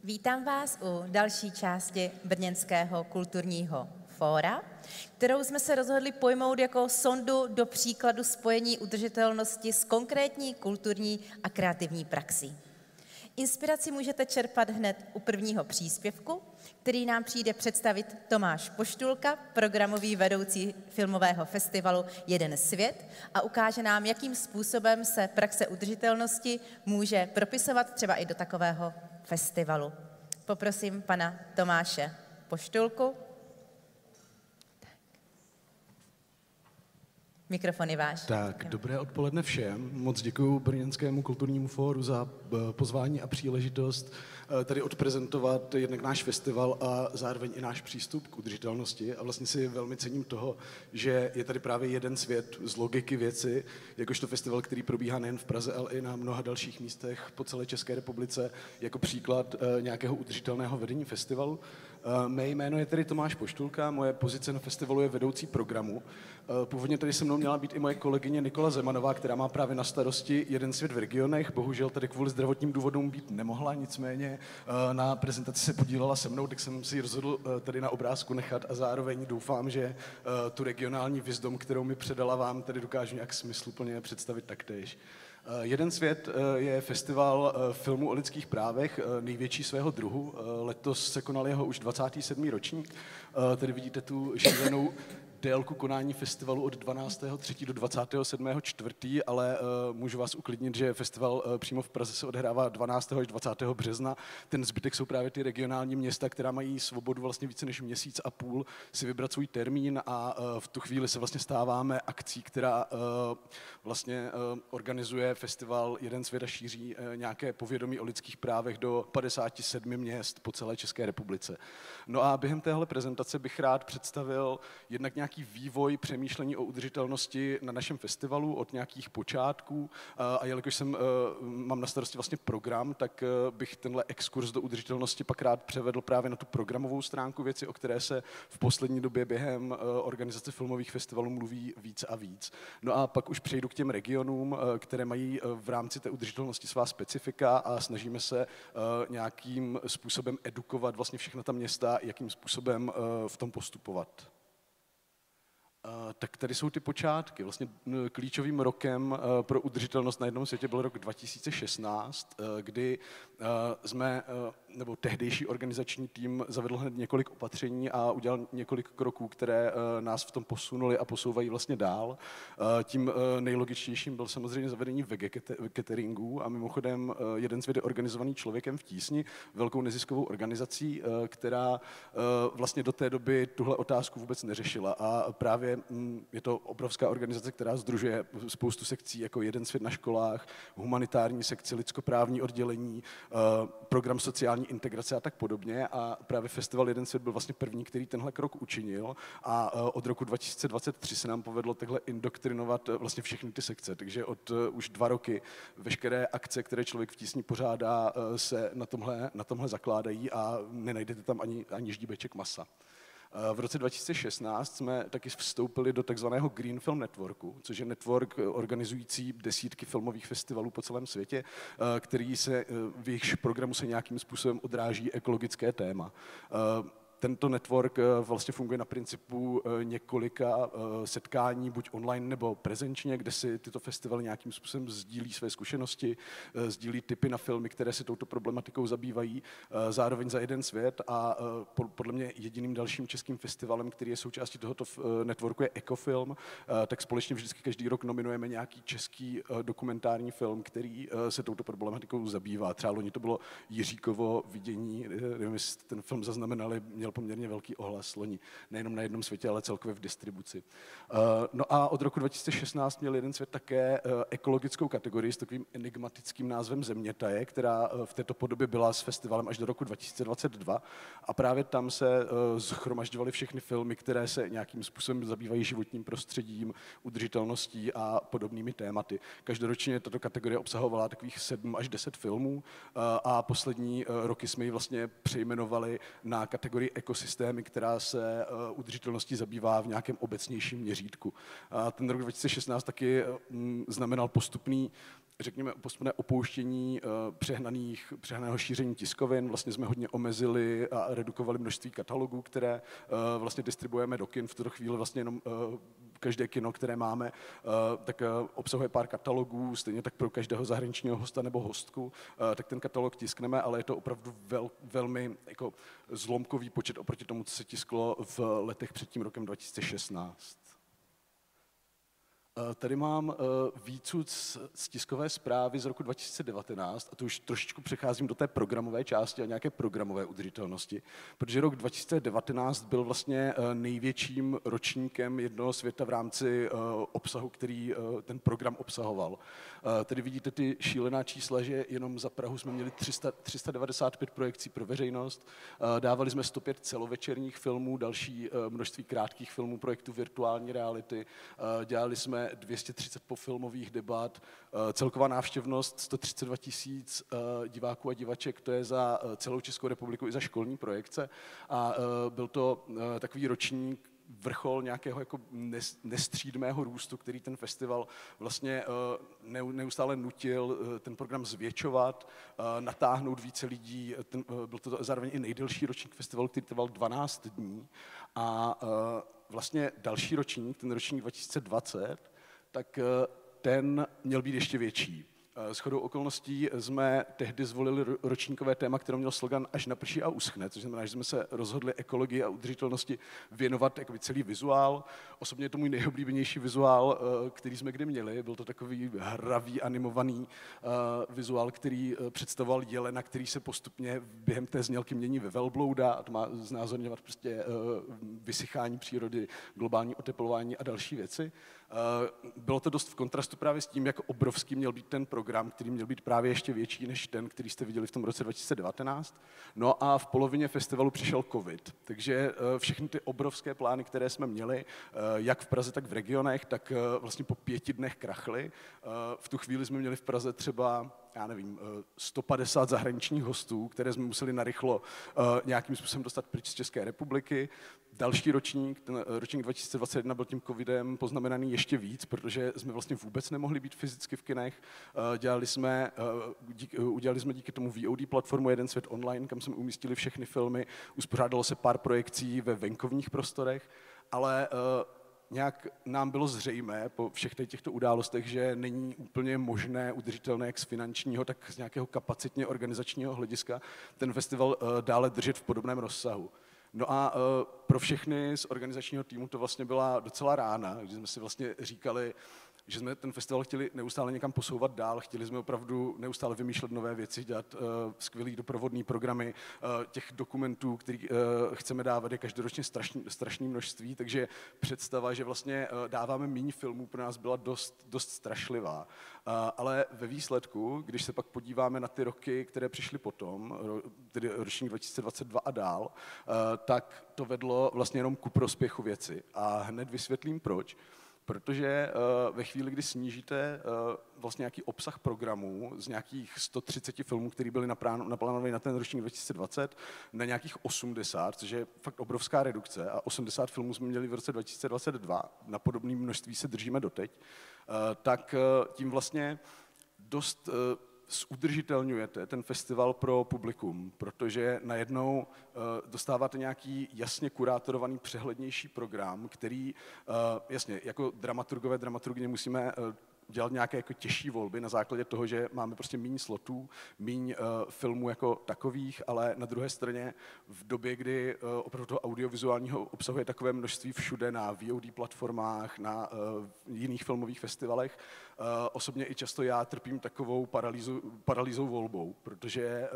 Vítám vás u další části Brněnského kulturního fóra, kterou jsme se rozhodli pojmout jako sondu do příkladu spojení udržitelnosti s konkrétní kulturní a kreativní praxí. Inspiraci můžete čerpat hned u prvního příspěvku, který nám přijde představit Tomáš Poštulka, programový vedoucí filmového festivalu Jeden svět, a ukáže nám, jakým způsobem se praxe udržitelnosti může propisovat třeba i do takového festivalu. Poprosím pana Tomáše Poštulku. Mikrofon je váš. Tak, dobré odpoledne všem. Moc děkuji Brněnskému kulturnímu fóru za pozvání a příležitost tady odprezentovat jednak náš festival a zároveň i náš přístup k udržitelnosti. A vlastně si velmi cením toho, že je tady právě jeden svět z logiky věci, jakožto festival, který probíhá nejen v Praze, ale i na mnoha dalších místech po celé České republice, jako příklad nějakého udržitelného vedení festivalu. Mé jméno je tedy Tomáš Poštulka, moje pozice na festivalu je vedoucí programu. Původně tady se mnou měla být i moje kolegyně Nikola Zemanová, která má právě na starosti Jeden svět v regionech. Bohužel tady kvůli zdravotním důvodům být nemohla, nicméně na prezentaci se podílela se mnou, tak jsem si ji rozhodl tady na obrázku nechat a zároveň doufám, že tu regionální wisdom, kterou mi předala, vám tady dokážu nějak smysluplně představit taktéž. Jeden svět je festival filmu o lidských právech, největší svého druhu. Letos se konal jeho už 27. ročník. Tady vidíte tu šílenou délku konání festivalu od 12.3. do 27.4., ale můžu vás uklidnit, že festival přímo v Praze se odehrává 12. až 20. března. Ten zbytek jsou právě ty regionální města, která mají svobodu vlastně více než měsíc a půl si vybrat svůj termín a v tu chvíli se vlastně stáváme akcí, která vlastně organizuje festival Jeden svět a šíří nějaké povědomí o lidských právech do 57 měst po celé České republice. No a během téhle prezentace bych rád představil jednak nějaký vývoj přemýšlení o udržitelnosti na našem festivalu od nějakých počátků a jelikož mám na starosti vlastně program, tak bych tenhle exkurs do udržitelnosti pak rád převedl právě na tu programovou stránku věci, o které se v poslední době během organizace filmových festivalů mluví víc a víc. No a pak už přejdu k těm regionům, které mají v rámci té udržitelnosti svá specifika a snažíme se nějakým způsobem edukovat vlastně všechna ta města, jakým způsobem v tom postupovat. Tak tady jsou ty počátky. Vlastně klíčovým rokem pro udržitelnost na jednom světě byl rok 2016, kdy nebo tehdejší organizační tým zavedl hned několik opatření a udělal několik kroků, které nás v tom posunuli a posouvají vlastně dál. Tím nejlogičtějším byl samozřejmě zavedení cateringu a mimochodem Jeden svět je organizovaný Člověkem v tísni, velkou neziskovou organizací, která vlastně do té doby tuhle otázku vůbec neřešila. A právě je to obrovská organizace, která sdružuje spoustu sekcí, jako Jeden svět na školách, humanitární sekci, lidskoprávní oddělení, program sociální integrace a tak podobně. A právě festival Jeden svět byl vlastně první, který tenhle krok učinil. A od roku 2023 se nám povedlo takhle indoktrinovat vlastně všechny ty sekce. Takže od už 2 roky veškeré akce, které Člověk v tísni pořádá, se na tomhle zakládají a nenajdete tam ani ždíbeček masa. V roce 2016 jsme taky vstoupili do takzvaného Green Film Networku, což je network organizující desítky filmových festivalů po celém světě, v jejichž programu se nějakým způsobem odráží ekologické téma. Tento network vlastně funguje na principu několika setkání, buď online nebo prezenčně, kde si tyto festivaly nějakým způsobem sdílí své zkušenosti, sdílí tipy na filmy, které se touto problematikou zabývají, zároveň za Jeden svět a podle mě jediným dalším českým festivalem, který je součástí tohoto networku, je Ekofilm, tak společně vždycky každý rok nominujeme nějaký český dokumentární film, který se touto problematikou zabývá. Třeba loni to bylo Jiříkovo Vidění, nevím, jestli ten film zaznamenali, měl poměrně velký ohlas loni, nejenom na Jednom světě, ale celkově v distribuci. No a od roku 2016 měl Jeden svět také ekologickou kategorii s takovým enigmatickým názvem Zemětaje, která v této podobě byla s festivalem až do roku 2022 a právě tam se shromažďovaly všechny filmy, které se nějakým způsobem zabývají životním prostředím, udržitelností a podobnými tématy. Každoročně tato kategorie obsahovala takových 7 až 10 filmů a poslední roky jsme ji vlastně přejmenovali na kategorii ekosystémy, která se udržitelností zabývá v nějakém obecnějším měřítku. A ten rok 2016 taky znamenal postupný řekněme, postupné opouštění přehnaného šíření tiskovin. Vlastně jsme hodně omezili a redukovali množství katalogů, které vlastně distribuujeme do kin. V tuto chvíli vlastně jenom každé kino, které máme, tak obsahuje pár katalogů, stejně tak pro každého zahraničního hosta nebo hostku, tak ten katalog tiskneme, ale je to opravdu velmi jako zlomkový počet oproti tomu, co se tisklo v letech před tím rokem 2016. Tady mám výcud z tiskové zprávy z roku 2019 a to už trošičku přecházím do té programové části a nějaké programové udržitelnosti, protože rok 2019 byl vlastně největším ročníkem jednoho světa v rámci obsahu, který ten program obsahoval. Tady vidíte ty šílená čísla, že jenom za Prahu jsme měli 395 projekcí pro veřejnost, dávali jsme 105 celovečerních filmů, další množství krátkých filmů, projektů virtuální reality, dělali jsme 230 pofilmových debat, celková návštěvnost 132 000 diváků a divaček, to je za celou Českou republiku i za školní projekce a byl to takový ročník, vrchol nějakého jako nestřídmého růstu, který ten festival vlastně neustále nutil ten program zvětšovat, natáhnout více lidí. Byl to zároveň i nejdelší ročník festivalu, který trval 12 dní a vlastně další ročník, ten ročník 2020, tak ten měl být ještě větší. Shodou okolností jsme tehdy zvolili ročníkové téma, které mělo slogan Až naprší a uschne, což znamená, že jsme se rozhodli ekologii a udržitelnosti věnovat jakoby celý vizuál. Osobně je to můj nejoblíbenější vizuál, který jsme kdy měli. Byl to takový hravý, animovaný vizuál, který představoval jelena, který se postupně během té znělky mění ve velblouda a to má znázorňovat prostě vysychání přírody, globální oteplování a další věci. Bylo to dost v kontrastu právě s tím, jak obrovský měl být ten program, který měl být právě ještě větší než ten, který jste viděli v tom roce 2019. No a v polovině festivalu přišel covid, takže všechny ty obrovské plány, které jsme měli, jak v Praze, tak v regionech, tak vlastně po 5 dnech krachly. V tu chvíli jsme měli v Praze třeba 150 zahraničních hostů, které jsme museli narychlo nějakým způsobem dostat pryč z České republiky. Další ročník, ten ročník 2021 byl tím covidem poznamenaný ještě víc, protože jsme vlastně vůbec nemohli být fyzicky v kinech. Udělali jsme díky tomu VOD platformu Jeden svět online, kam jsme umístili všechny filmy. Uspořádalo se pár projekcí ve venkovních prostorech, ale nějak nám bylo zřejmé po všech těchto událostech, že není úplně možné, udržitelné jak z finančního, tak z nějakého kapacitně organizačního hlediska ten festival dále držet v podobném rozsahu. No a pro všechny z organizačního týmu to vlastně byla docela rána, kdy jsme si vlastně říkali, že jsme ten festival chtěli neustále někam posouvat dál, chtěli jsme opravdu neustále vymýšlet nové věci, dělat skvělý doprovodný programy, těch dokumentů, který chceme dávat, je každoročně strašné množství, takže představa, že vlastně dáváme méně filmů, pro nás byla dost strašlivá. Ale ve výsledku, když se pak podíváme na ty roky, které přišly potom, tedy ročník 2022 a dál, tak to vedlo vlastně jenom ku prospěchu věci. A hned vysvětlím proč. Protože ve chvíli, kdy snížíte vlastně nějaký obsah programů z nějakých 130 filmů, které byly naplánované na ten ročník 2020, na nějakých 80, což je fakt obrovská redukce, a 80 filmů jsme měli v roce 2022, na podobné množství se držíme doteď, tak tím vlastně dost zudržitelňujete ten festival pro publikum, protože najednou dostáváte nějaký jasně kurátorovaný, přehlednější program, který, jasně, jako dramaturgině musíme dělat nějaké jako těžší volby na základě toho, že máme prostě méně slotů, méně filmů jako takových, ale na druhé straně v době, kdy opravdu toho audiovizuálního obsahuje takové množství všude na VOD platformách, na jiných filmových festivalech, osobně i často já trpím takovou paralýzou volbou, protože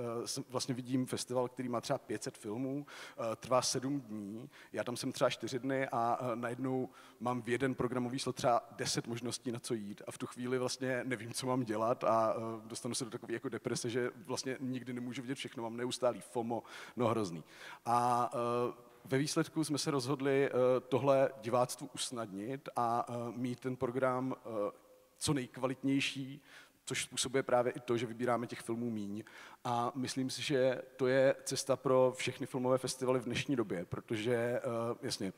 vlastně vidím festival, který má třeba 500 filmů, trvá 7 dní, já tam jsem třeba 4 dny a najednou mám v jeden programový slot třeba 10 možností, na co jít a v tu chvíli vlastně nevím, co mám dělat a dostanu se do takové jako deprese, že vlastně nikdy nemůžu vidět všechno, mám neustálý FOMO, no hrozný. A ve výsledku jsme se rozhodli tohle diváctvu usnadnit a mít ten program co nejkvalitnější, což způsobuje právě i to, že vybíráme těch filmů míň. A myslím si, že to je cesta pro všechny filmové festivaly v dnešní době, protože jasně,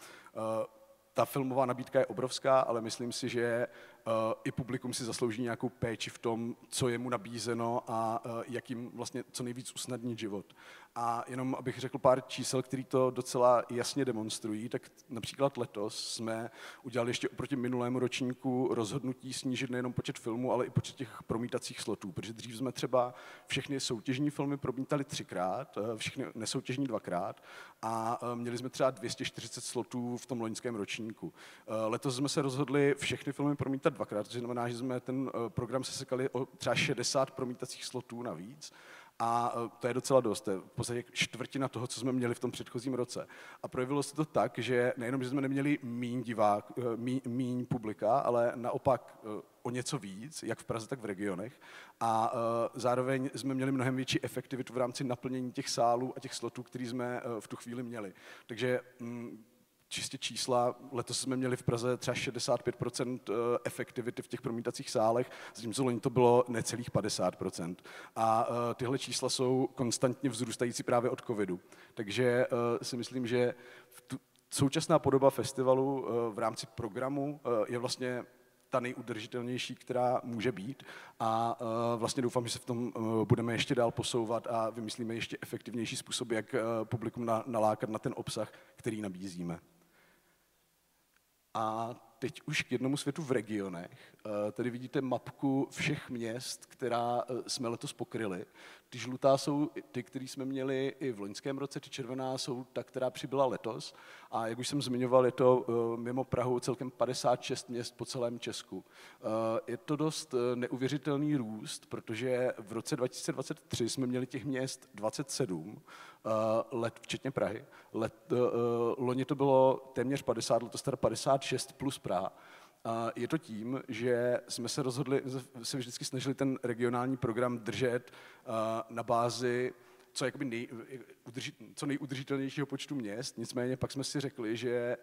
Ta filmová nabídka je obrovská, ale myslím si, že i publikum si zaslouží nějakou péči v tom, co je mu nabízeno a jak jim vlastně co nejvíc usnadnit život. A jenom abych řekl pár čísel, které to docela jasně demonstrují, tak například letos jsme udělali ještě oproti minulému ročníku rozhodnutí snížit nejenom počet filmů, ale i počet těch promítacích slotů, protože dřív jsme třeba všechny soutěžní filmy promítali 3krát, všechny nesoutěžní 2krát a měli jsme třeba 240 slotů v tom loňském ročníku. Letos jsme se rozhodli všechny filmy promítat 2krát, což znamená, že jsme ten program sesekali o třeba 60 promítacích slotů navíc. A to je docela dost, to je v podstatě čtvrtina toho, co jsme měli v tom předchozím roce. A projevilo se to tak, že nejenom, že jsme neměli míň publika, ale naopak o něco víc, jak v Praze, tak v regionech. A zároveň jsme měli mnohem větší efektivitu v rámci naplnění těch sálů a těch slotů, který jsme v tu chvíli měli. Takže čistě čísla, letos jsme měli v Praze třeba 65% efektivity v těch promítacích sálech, zatímco loni to bylo necelých 50%. A tyhle čísla jsou konstantně vzrůstající právě od covidu. Takže si myslím, že současná podoba festivalu v rámci programu je vlastně ta nejudržitelnější, která může být. A vlastně doufám, že se v tom budeme ještě dál posouvat a vymyslíme ještě efektivnější způsoby, jak publikum nalákat na ten obsah, který nabízíme. A teď už k jednomu světu v regionech. Tady vidíte mapku všech měst, která jsme letos pokryli. Ty žlutá jsou ty, které jsme měli i v loňském roce, ty červená jsou ta, která přibyla letos. A jak už jsem zmiňoval, je to mimo Prahu celkem 56 měst po celém Česku. Je to dost neuvěřitelný růst, protože v roce 2023 jsme měli těch měst 27, včetně Prahy. Loni to bylo téměř 50, letos teda 56 plus Praha. Je to tím, že jsme se rozhodli, se vždycky snažili ten regionální program držet na bázi co nejudržitelnějšího počtu měst, nicméně pak jsme si řekli, že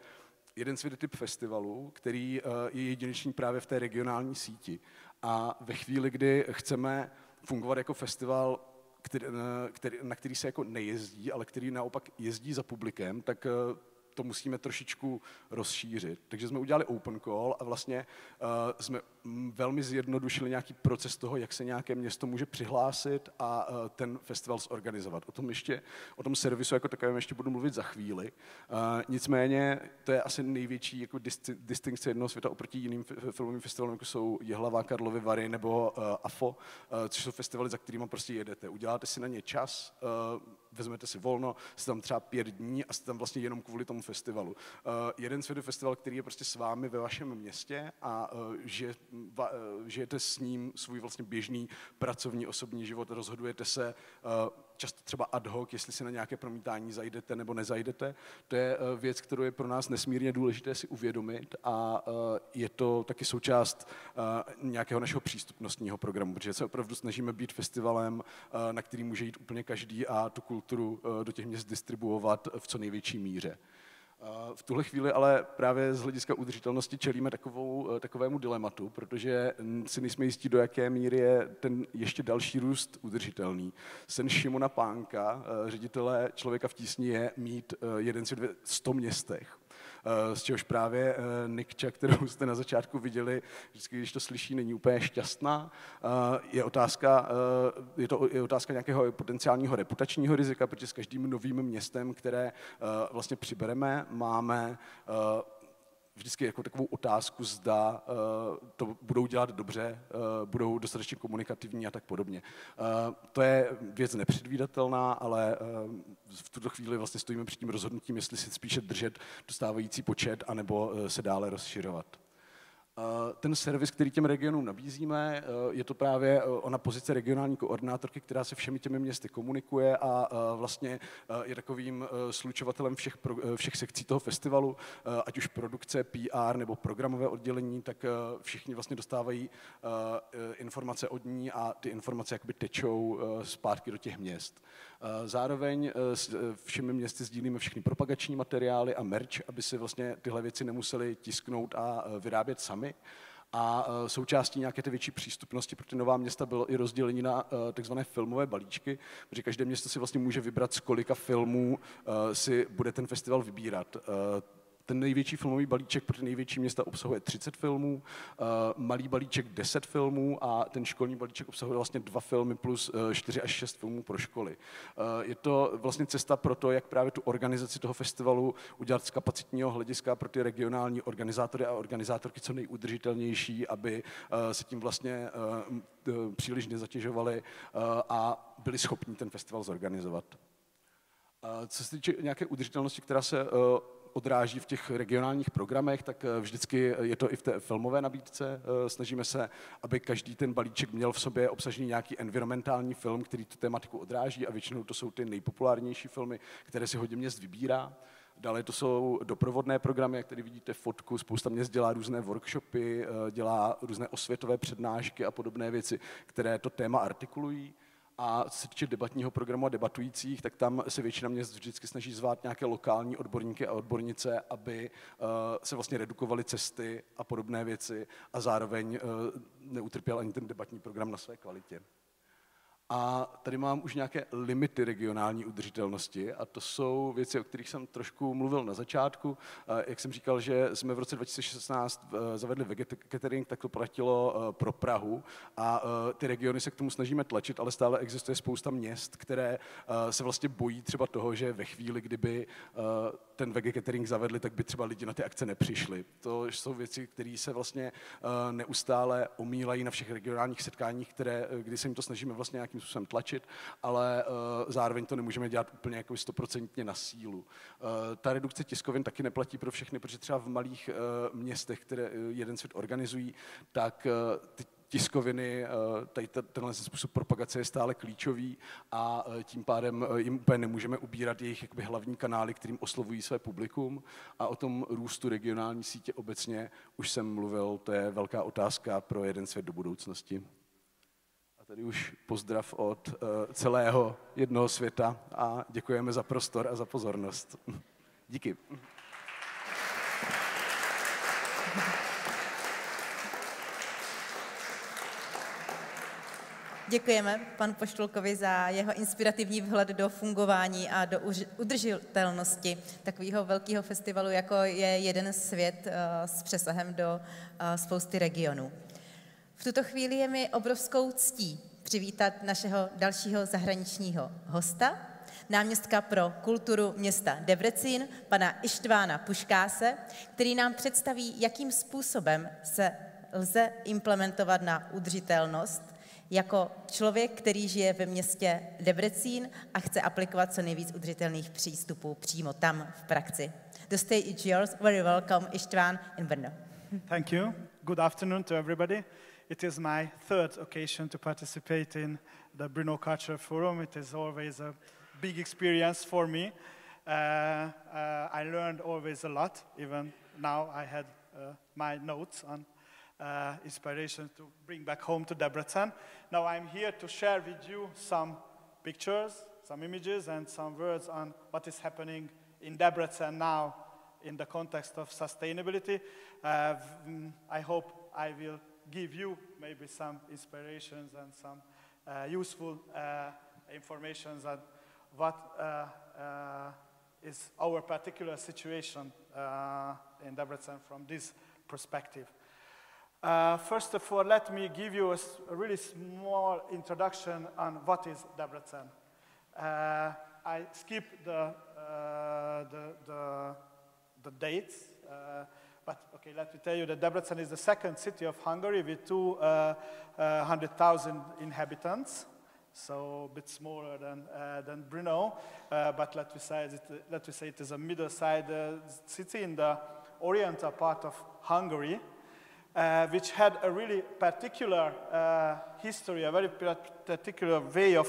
jeden svět je typ festivalu, který je jedinečný právě v té regionální síti. A ve chvíli, kdy chceme fungovat jako festival, na který se jako nejezdí, ale který naopak jezdí za publikem, tak to musíme trošičku rozšířit. Takže jsme udělali open call a vlastně jsme velmi zjednodušili nějaký proces toho, jak se nějaké město může přihlásit a ten festival zorganizovat. O tom servisu jako takovém ještě budu mluvit za chvíli. Nicméně to je asi největší jako distinkce jednoho světa oproti jiným filmovým festivalům, jako jsou Jihlava, Karlovy Vary nebo AFO, což jsou festivaly, za kterými prostě jedete. Uděláte si na ně čas, vezmete si volno, jste tam třeba 5 dní a jste tam vlastně jenom kvůli tomu festivalu. Jeden svět je festival, který je prostě s vámi ve vašem městě a žijete s ním svůj vlastně běžný pracovní osobní život, rozhodujete se často třeba ad hoc, jestli si na nějaké promítání zajdete nebo nezajdete. To je věc, kterou je pro nás nesmírně důležité si uvědomit a je to taky součást nějakého našeho přístupnostního programu, protože se opravdu snažíme být festivalem, na který může jít úplně každý a tu kulturu do těch měst distribuovat v co největší míře. V tuhle chvíli ale právě z hlediska udržitelnosti čelíme takovému dilematu, protože si nejsme jistí, do jaké míry je ten ještě další růst udržitelný. Sen Šimona Pánka, ředitele Člověka v tísni, je mít jeden svět ve 100 městech. Z čehož právě Nikča, kterou jste na začátku viděli, vždycky, když to slyší, není úplně šťastná. Je otázka nějakého potenciálního reputačního rizika, protože s každým novým městem, které vlastně přibereme, máme vždycky jako takovou otázku, zda to budou dělat dobře, budou dostatečně komunikativní a tak podobně. To je věc nepředvídatelná, ale v tuto chvíli vlastně stojíme před tím rozhodnutím, jestli si spíše držet dostávající počet, anebo se dále rozšiřovat. Ten servis, který těm regionům nabízíme, je to právě ona pozice regionální koordinátorky, která se všemi těmi městy komunikuje a vlastně je takovým slučovatelem všech sekcí toho festivalu, ať už produkce, PR nebo programové oddělení, tak všichni vlastně dostávají informace od ní a ty informace jakoby tečou zpátky do těch měst. Zároveň s všemi městy sdílíme všechny propagační materiály a merch, aby si vlastně tyhle věci nemuseli tisknout a vyrábět sami. A součástí nějaké ty větší přístupnosti pro ty nová města bylo i rozdělení na takzvané filmové balíčky, protože každé město si vlastně může vybrat, z kolika filmů si bude ten festival vybírat. ten největší filmový balíček pro ty největší města obsahuje 30 filmů, malý balíček 10 filmů a ten školní balíček obsahuje vlastně 2 filmy plus 4 až 6 filmů pro školy. Je to vlastně cesta pro to, jak právě tu organizaci toho festivalu udělat z kapacitního hlediska pro ty regionální organizátory a organizátorky co nejudržitelnější, aby se tím vlastně příliš nezatěžovali a byli schopni ten festival zorganizovat. Co se týče nějaké udržitelnosti, která se odráží v těch regionálních programech, tak vždycky je to i v té filmové nabídce. Snažíme se, aby každý ten balíček měl v sobě obsažený nějaký environmentální film, který tu tematiku odráží a většinou to jsou ty nejpopulárnější filmy, které si hodně měst vybírá. Dále to jsou doprovodné programy, jak tady vidíte fotku, spousta měst dělá různé workshopy, dělá různé osvětové přednášky a podobné věci, které to téma artikulují. A co se týče debatního programu a debatujících, tak tam se většina měst vždycky snaží zvát nějaké lokální odborníky a odbornice, aby se vlastně redukovaly cesty a podobné věci a zároveň neutrpěl ani ten debatní program na své kvalitě. A tady mám už nějaké limity regionální udržitelnosti a to jsou věci, o kterých jsem trošku mluvil na začátku. Jak jsem říkal, že jsme v roce 2016 zavedli vegetarian, tak to platilo pro Prahu a ty regiony se k tomu snažíme tlačit, ale stále existuje spousta měst, které se vlastně bojí třeba toho, že ve chvíli, kdyby ten vegetarian zavedli, tak by třeba lidi na ty akce nepřišli. To jsou věci, které se vlastně neustále omílají na všech regionálních setkáních, kdy se jim to snažíme vlastně nějakým způsobem tlačit, ale zároveň to nemůžeme dělat úplně jako 100% na sílu. Ta redukce tiskovin taky neplatí pro všechny, protože třeba v malých městech, které Jeden svět organizují, tak ty tiskoviny, tenhle způsob propagace je stále klíčový a tím pádem jim úplně nemůžeme ubírat jejich jakoby hlavní kanály, kterým oslovují své publikum. A o tom růstu regionální sítě obecně už jsem mluvil, to je velká otázka pro Jeden svět do budoucnosti. A tady už pozdrav od celého Jednoho světa a děkujeme za prostor a za pozornost. Díky. Děkujeme panu Poštulkovi za jeho inspirativní vhled do fungování a do udržitelnosti takového velkého festivalu, jako je Jeden svět s přesahem do spousty regionů. V tuto chvíli je mi obrovskou ctí přivítat našeho dalšího zahraničního hosta, náměstka pro kulturu města Debrecen, pana Ištvána Puškáse, který nám představí, jakým způsobem se lze implementovat na udržitelnost jako člověk, který žije ve městě Debrecen a chce aplikovat co nejvíc udržitelných přístupů přímo tam v praxi. The stage is yours. Very welcome, István in Brno. Thank you. Good afternoon to everybody. It is my third occasion to participate in the Brno Cultural Forum. It is always a big experience for me. I learned always a lot. Even now I had my notes on inspiration to bring back home to Debrecen. Now I'm here to share with you some pictures, some images, and some words on what is happening in Debrecen now in the context of sustainability. I hope I will give you maybe some inspirations and some useful information on what is our particular situation in Debrecen from this perspective. First of all, let me give you a really small introduction on what is Debrecen. I skip the dates, but okay, let me tell you that Debrecen is the second city of Hungary with 200,000 inhabitants, so a bit smaller than Brno, but let me say it is a middle-sized city in the oriental part of Hungary. Which had a really particular history, a very particular way of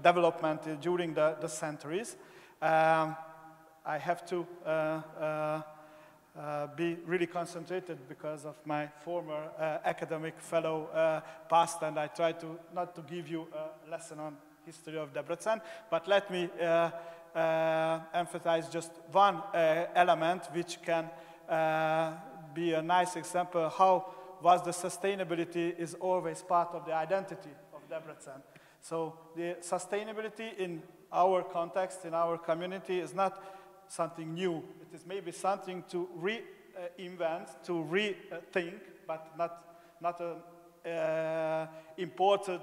development during the centuries. I have to be really concentrated because of my former academic fellow past, and I try not to give you a lesson on history of Debrecen, but let me emphasize just one element which can be a nice example how was the sustainability is always part of the identity of Debrecen. So the sustainability in our context, in our community, is not something new. It is maybe something to reinvent, to rethink, but not an imported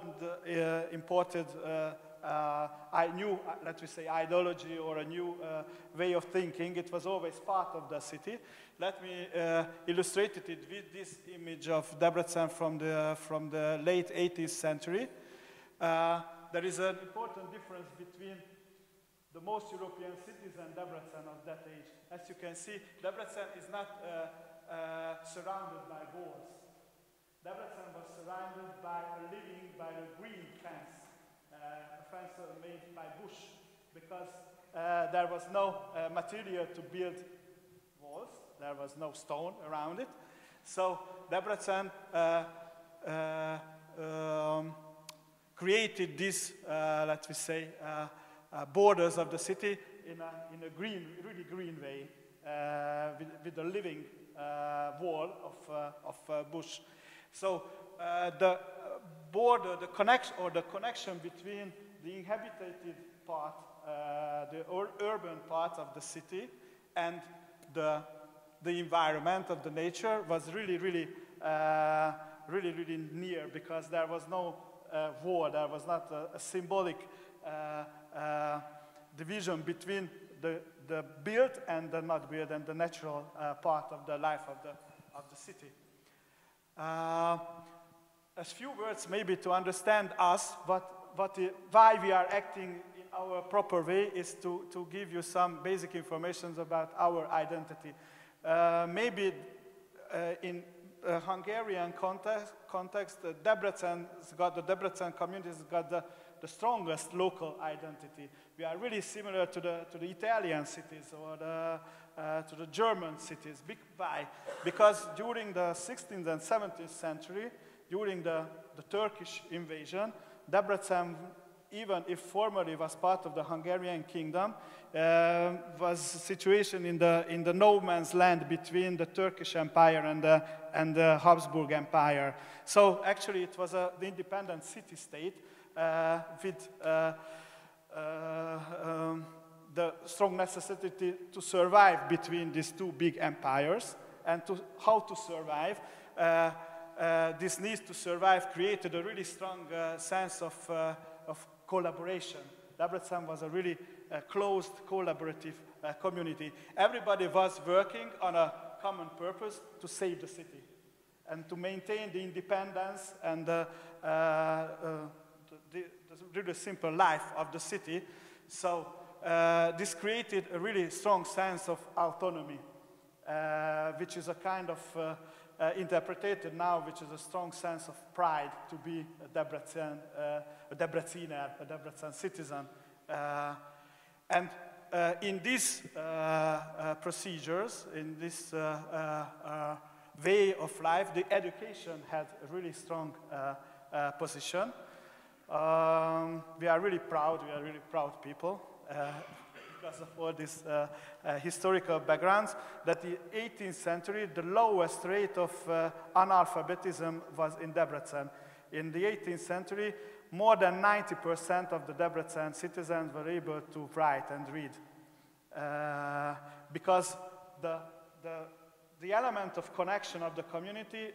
new, let me say, ideology or a new way of thinking. It was always part of the city. Let me illustrate it with this image of Debrecen from the late 18th century. There is an important difference between the most European cities and Debrecen of that age. As you can see, Debrecen is not surrounded by walls. Debrecen was surrounded by a green fence, a fence made by bush, because there was no material to build walls. There was no stone around it. So Debrecen created this, let me say, borders of the city in a really green way, with a living wall of bush. So the border, the connection between the inhabited part, the urban part of the city, and the environment of the nature was really near, because there was no war. There was not a symbolic division between the built and the not built, and the natural part of the life of the city. A few words maybe to understand us, why we are acting in our proper way, is to give you some basic information about our identity. Maybe in a Hungarian context, the Debrecen community has got the strongest local identity. We are really similar to the Italian cities or to the German cities. Why? Because during the 16th and 17th century, during the Turkish invasion, Debrecen, even if formerly was part of the Hungarian kingdom, was a situation in the no man's land between the Turkish Empire and the Habsburg Empire. So actually it was the independent city-state with the strong necessity to survive between these two big empires, and how to survive. This need to survive created a really strong sense of collaboration. Debrecen was a really closed, collaborative community. Everybody was working on a common purpose to save the city and to maintain the independence and the really simple life of the city. So this created a really strong sense of autonomy, which is a kind of interpreted now, which is a strong sense of pride to be a Debrecen, a Debrecen citizen. And in these procedures, in this way of life, the education had a really strong position. We are really proud people, because of all these historical backgrounds, that in the 18th century, the lowest rate of analphabetism was in Debrecen. In the 18th century, more than 90% of the Debrecen citizens were able to write and read. Because the element of connection of the community,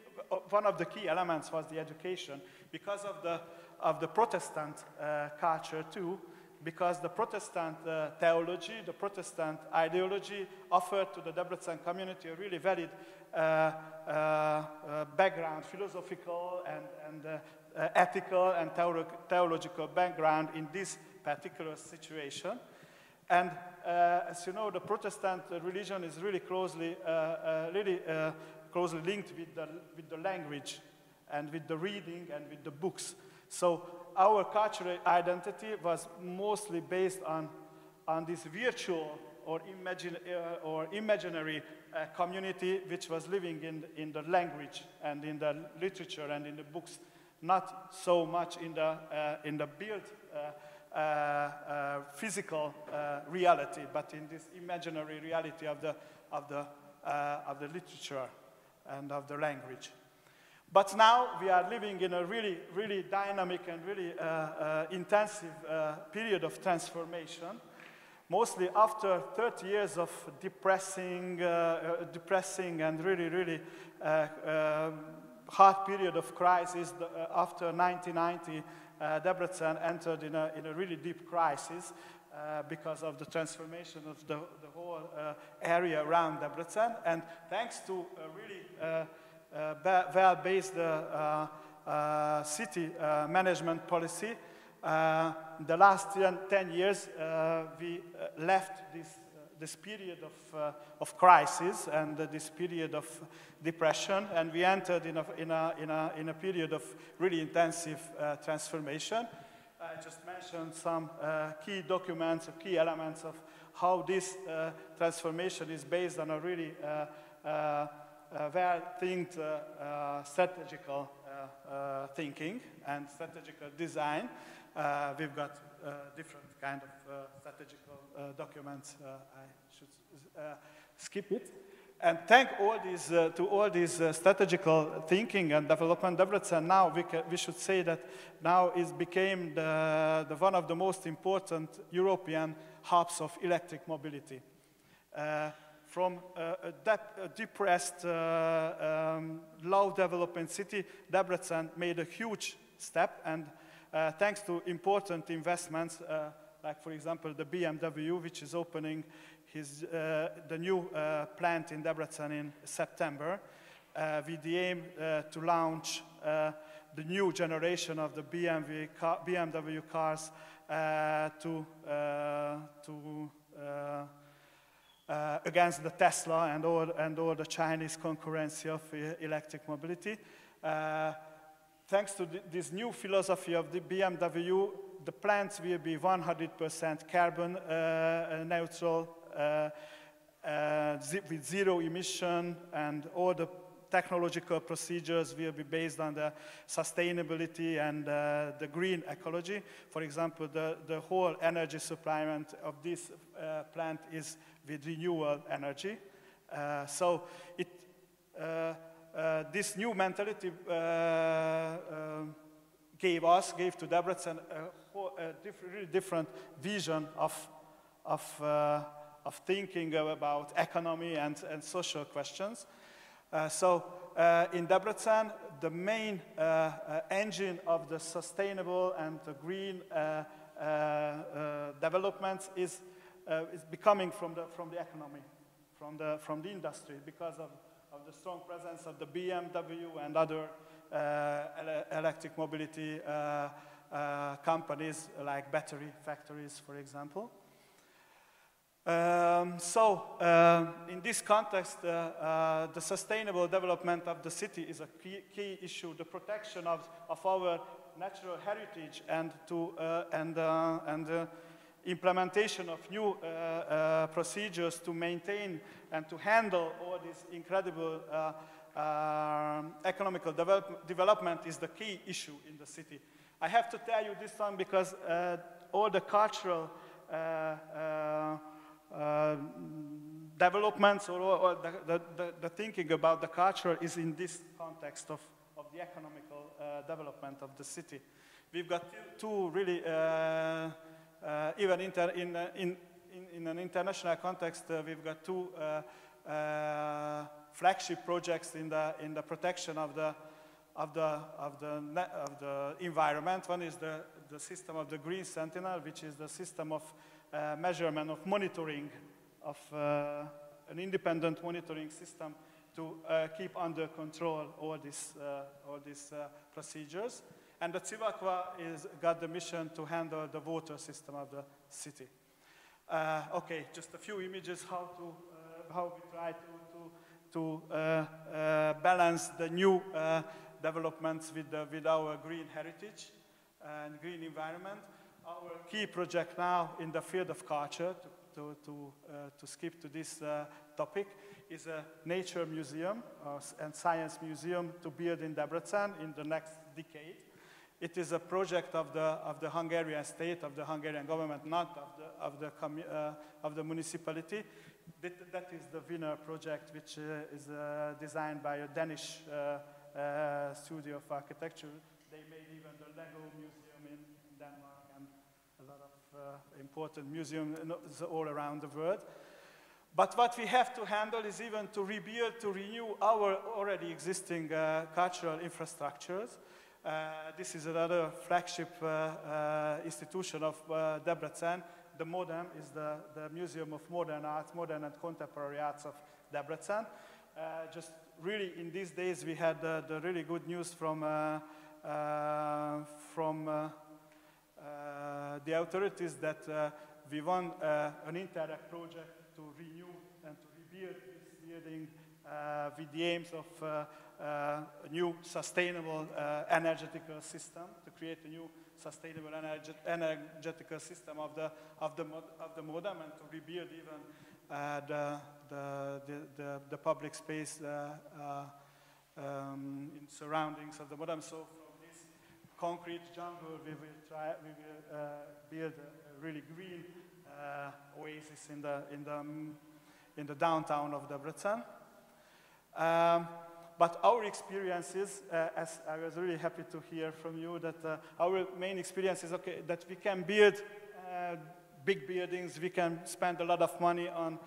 one of the key elements was the education. Because of the Protestant culture too, because the Protestant theology, the Protestant ideology offered to the Debrecen community a really valid background, philosophical and ethical and theological background in this particular situation. And as you know, the Protestant religion is really closely linked with the language and with the reading and with the books. So our cultural identity was mostly based on this virtual or imaginary community which was living in the language and in the literature and in the books, not so much in the built physical reality, but in this imaginary reality of the literature and of the language. But now we are living in a really, really dynamic and really intensive period of transformation. Mostly after 30 years of depressing and really hard period of crisis, after 1990, Debrecen entered in a really deep crisis because of the transformation of the whole area around Debrecen. And thanks to a really well-based city management policy, the last 10 years, we left this period of crisis and this period of depression, and we entered in a period of really intensive transformation. I just mentioned some key documents, key elements of how this transformation is based on a really well-thinked strategical thinking and strategical design. We've got different kind of strategical documents. I should skip it. And thanks to all these strategical thinking and development, Debrecen now we should say that now it became the one of the most important European hubs of electric mobility. From a depressed, low development city, Debrecen made a huge step, and thanks to important investments, like for example the BMW, which is opening the new plant in Debrecen in September, with the aim to launch the new generation of the BMW cars against the Tesla and all the Chinese concurrence of electric mobility. Thanks to this new philosophy of the BMW, the plants will be 100% carbon neutral, with zero emission, and all the technological procedures will be based on the sustainability and the green ecology. For example, the whole energy supply of this plant is with renewable energy. So this new mentality gave to Debrecen a really different vision of thinking about economy and social questions. So in Debrecen, the main engine of the sustainable and the green developments is becoming from the economy, from the industry, because of the strong presence of the BMW and other electric mobility companies, like battery factories, for example. In this context, the sustainable development of the city is a key issue. The protection of our natural heritage and implementation of new procedures to maintain and to handle all this incredible economical development is the key issue in the city. I have to tell you this one because all the cultural developments or the thinking about the culture is in this context of the economical development of the city. We've got two really, even in an international context, we've got two flagship projects in the protection of the environment. One is the system of the Green Sentinel, which is the system of measurement of monitoring of an independent monitoring system to keep under control all these procedures. And the Civaqua got the mission to handle the water system of the city. Okay, just a few images how we try to balance the new developments with our green heritage and green environment. Our key project now in the field of culture, to skip to this topic, is a nature museum and science museum to build in Debrecen in the next decade. It is a project of the Hungarian state, of the Hungarian government, not of the municipality. That is the winner project, which is designed by a Danish studio of architecture. They made even the Lego museum in Denmark and a lot of important museums all around the world. But what we have to handle is even to rebuild, to renew our already existing cultural infrastructures. This is another flagship institution of Debrecen. The MODEM is the Museum of Modern Art, Modern and Contemporary Arts of Debrecen. Just really in these days we had the really good news from the authorities that we won an Interreg project to renew and to rebuild this building with the aims of a new sustainable energetical system, to create a new sustainable energetical system of the MODEM, and to rebuild even the public space in surroundings of the MODEM. So from this concrete jungle, we will build a really green oasis in the downtown of Debrecen. But our experiences, as I was really happy to hear from you, that our main experience is that we can build big buildings, we can spend a lot of money on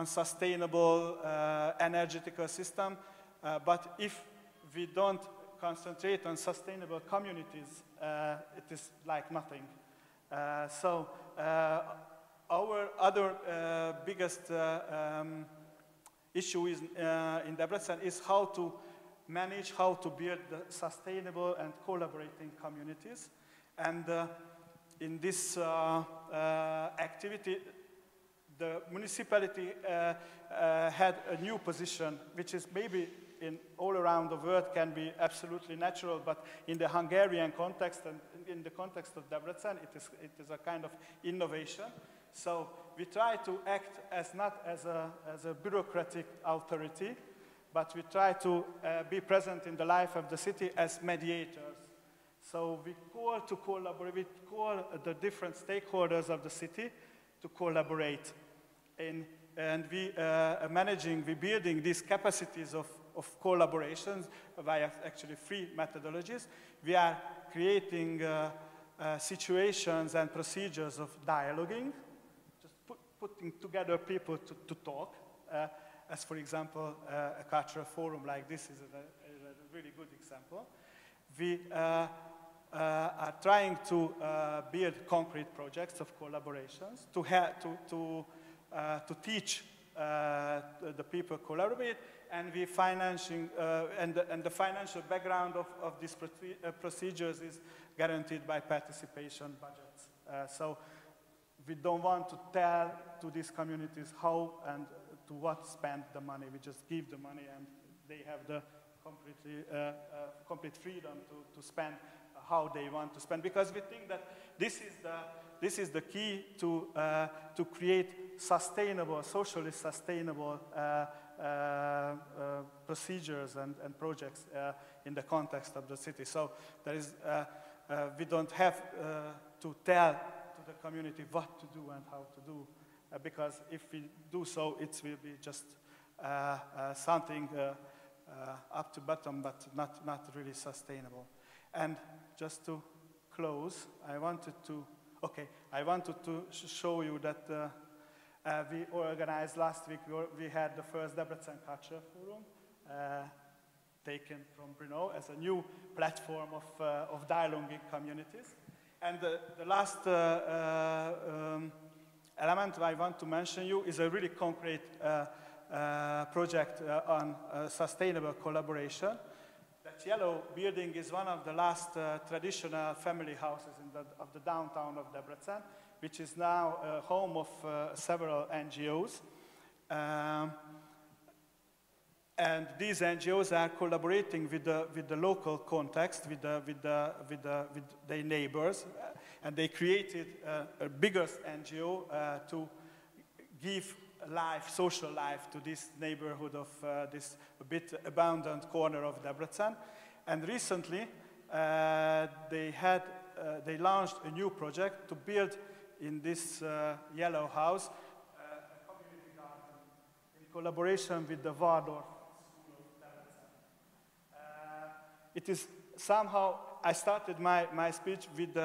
sustainable energetical system, but if we don't concentrate on sustainable communities, it is like nothing. So our other biggest issue is, in Debrecen is how to manage, how to build the sustainable and collaborating communities. And in this activity, the municipality had a new position, which is maybe in all around the world can be absolutely natural, but in the Hungarian context and in the context of Debrecen, it is a kind of innovation. So we try to act not as a bureaucratic authority, but we try to be present in the life of the city as mediators. So we call to collaborate, we call the different stakeholders of the city to collaborate. And we are we're building these capacities of collaborations via actually free methodologies. We are creating situations and procedures of dialoguing, just putting together people to talk, as for example, a cultural forum like this is a really good example. We are trying to build concrete projects of collaborations to teach the people collaborate, and we financing and the financial background of these procedures is guaranteed by participation budgets. So we don't want to tell to these communities how and to what spend the money. We just give the money, and they have the complete freedom to spend how they want to spend, because we think that this is the key to create sustainable, socially sustainable procedures and projects in the context of the city. So there is, we don't have to tell to the community what to do and how to do, because if we do so, it will be just something up to bottom, but not really sustainable. And just to close, I wanted to show you that we organized last week, we had the first Debrecen Culture Forum, taken from Brno as a new platform of dialoguing communities. And the last element I want to mention you is a really concrete project on sustainable collaboration. That yellow building is one of the last traditional family houses of the downtown of Debrecen, which is now home of several NGOs. And these NGOs are collaborating with the local context, with their neighbors, and they created a bigger NGO to give life, social life, to this neighborhood of this a bit abandoned corner of Debrecen. And recently, they launched a new project to build in this yellow house a community garden in collaboration with the Waldorf School of Debrecen. It is somehow I started my speech with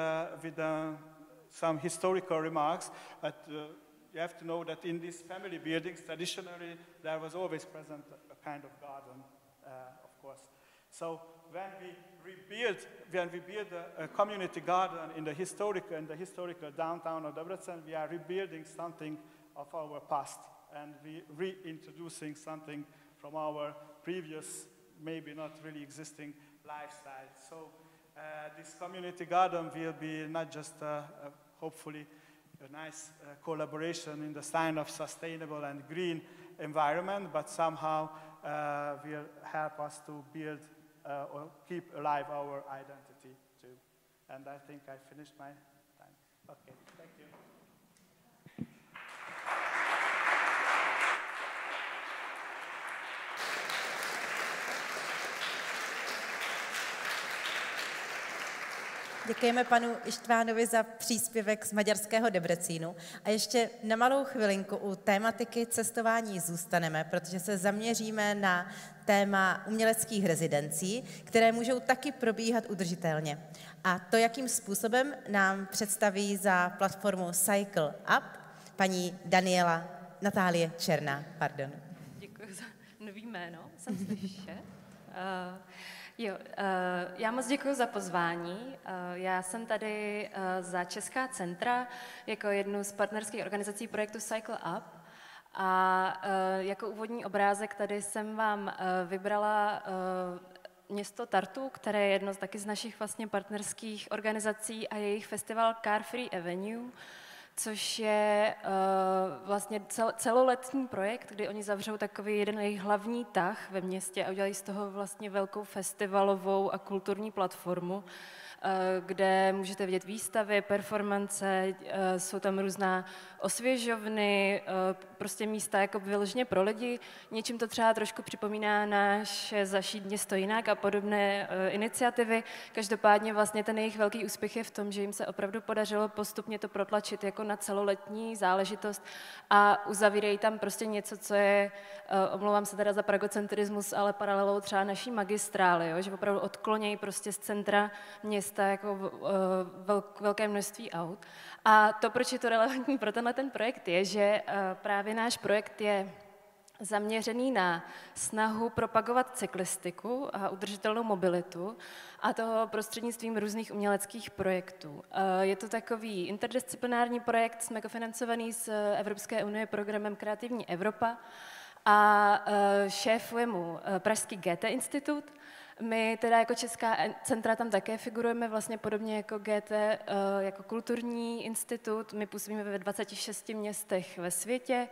some historical remarks, but you have to know that in these family buildings, traditionally, there was always present a kind of garden, of course. So when we build a community garden in the historical downtown of Debrecen, we are rebuilding something of our past, and we reintroducing something from our previous, maybe not really existing lifestyle. So this community garden will be not just hopefully a nice collaboration in the sign of sustainable and green environment, but somehow will help us to build or keep alive our identity too. And I think I finished my time. Okay, thank you. Děkujeme panu Ištvánovi za příspěvek z maďarského Debrecínu. A ještě na malou chvilinku u tématiky cestování zůstaneme, protože se zaměříme na téma uměleckých rezidencí, které můžou taky probíhat udržitelně. A to, jakým způsobem, nám představí za platformu Cycle Up paní Natálie Černá. Pardon. Děkuji za nový jméno, jsem slyšet. Já moc děkuji za pozvání. Já jsem tady za Česká centra jako jednu z partnerských organizací projektu Cycle Up. A jako úvodní obrázek tady jsem vám vybrala město Tartu, které je jedno taky z našich vlastně partnerských organizací, a jejich festival Car Free Avenue, což je vlastně celoletní projekt, kdy oni zavřou takový jeden jejich hlavní tah ve městě a udělají z toho vlastně velkou festivalovou a kulturní platformu, kde můžete vidět výstavy, performance, jsou tam různá osvěžovny, prostě místa jako vyloženě pro lidi. Něčím to třeba trošku připomíná naše Zašít město jinak a podobné iniciativy. Každopádně vlastně ten jejich velký úspěch je v tom, že jim se opravdu podařilo postupně to protlačit jako na celoletní záležitost a uzavírají tam prostě něco, co je, omlouvám se teda za pragocentrismus, ale paralelou třeba naší magistrály, jo? Že opravdu odklonějí prostě z centra města jako velké množství aut. A to, proč je to relevantní pro ten projekt, je, že právě náš projekt je zaměřený na snahu propagovat cyklistiku a udržitelnou mobilitu, a to prostřednictvím různých uměleckých projektů. Je to takový interdisciplinární projekt, jsme kofinancovaný z Evropské unie programem Kreativní Evropa a šéfuje mu pražský Goethe institut. My teda jako Česká centra tam také figurujeme vlastně podobně jako Goethe, jako kulturní institut. My působíme ve 26 městech ve světě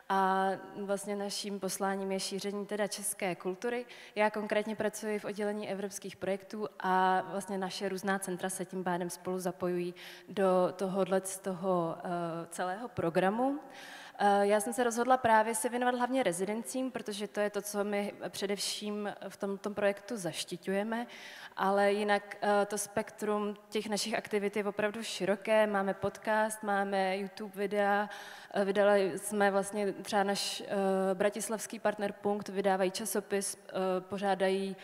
a vlastně naším posláním je šíření teda české kultury. Já konkrétně pracuji v oddělení evropských projektů a vlastně naše různá centra se tím pádem spolu zapojují do tohohle z toho celého programu. Já jsem se rozhodla právě se věnovat hlavně rezidencím, protože to je to, co my především v tomto projektu zaštiťujeme, ale jinak to spektrum těch našich aktivit je opravdu široké. Máme podcast, máme YouTube videa, vydali jsme vlastně třeba náš bratislavský partner Punkt, vydávají časopis, pořádají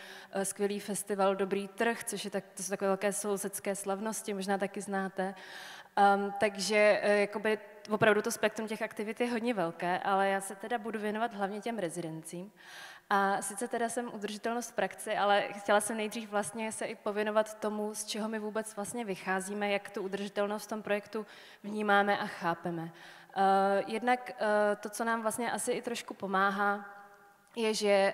skvělý festival Dobrý trh, což je to jsou takové velké sousedské slavnosti, možná taky znáte. Takže jakoby opravdu to spektrum těch aktivit je hodně velké, ale já se teda budu věnovat hlavně těm rezidencím. A sice teda jsem udržitelnost v praxi, ale chtěla jsem nejdřív vlastně se i pověnovat tomu, z čeho my vůbec vlastně vycházíme, jak tu udržitelnost v tom projektu vnímáme a chápeme. Jednak to, co nám vlastně asi i trošku pomáhá, je, že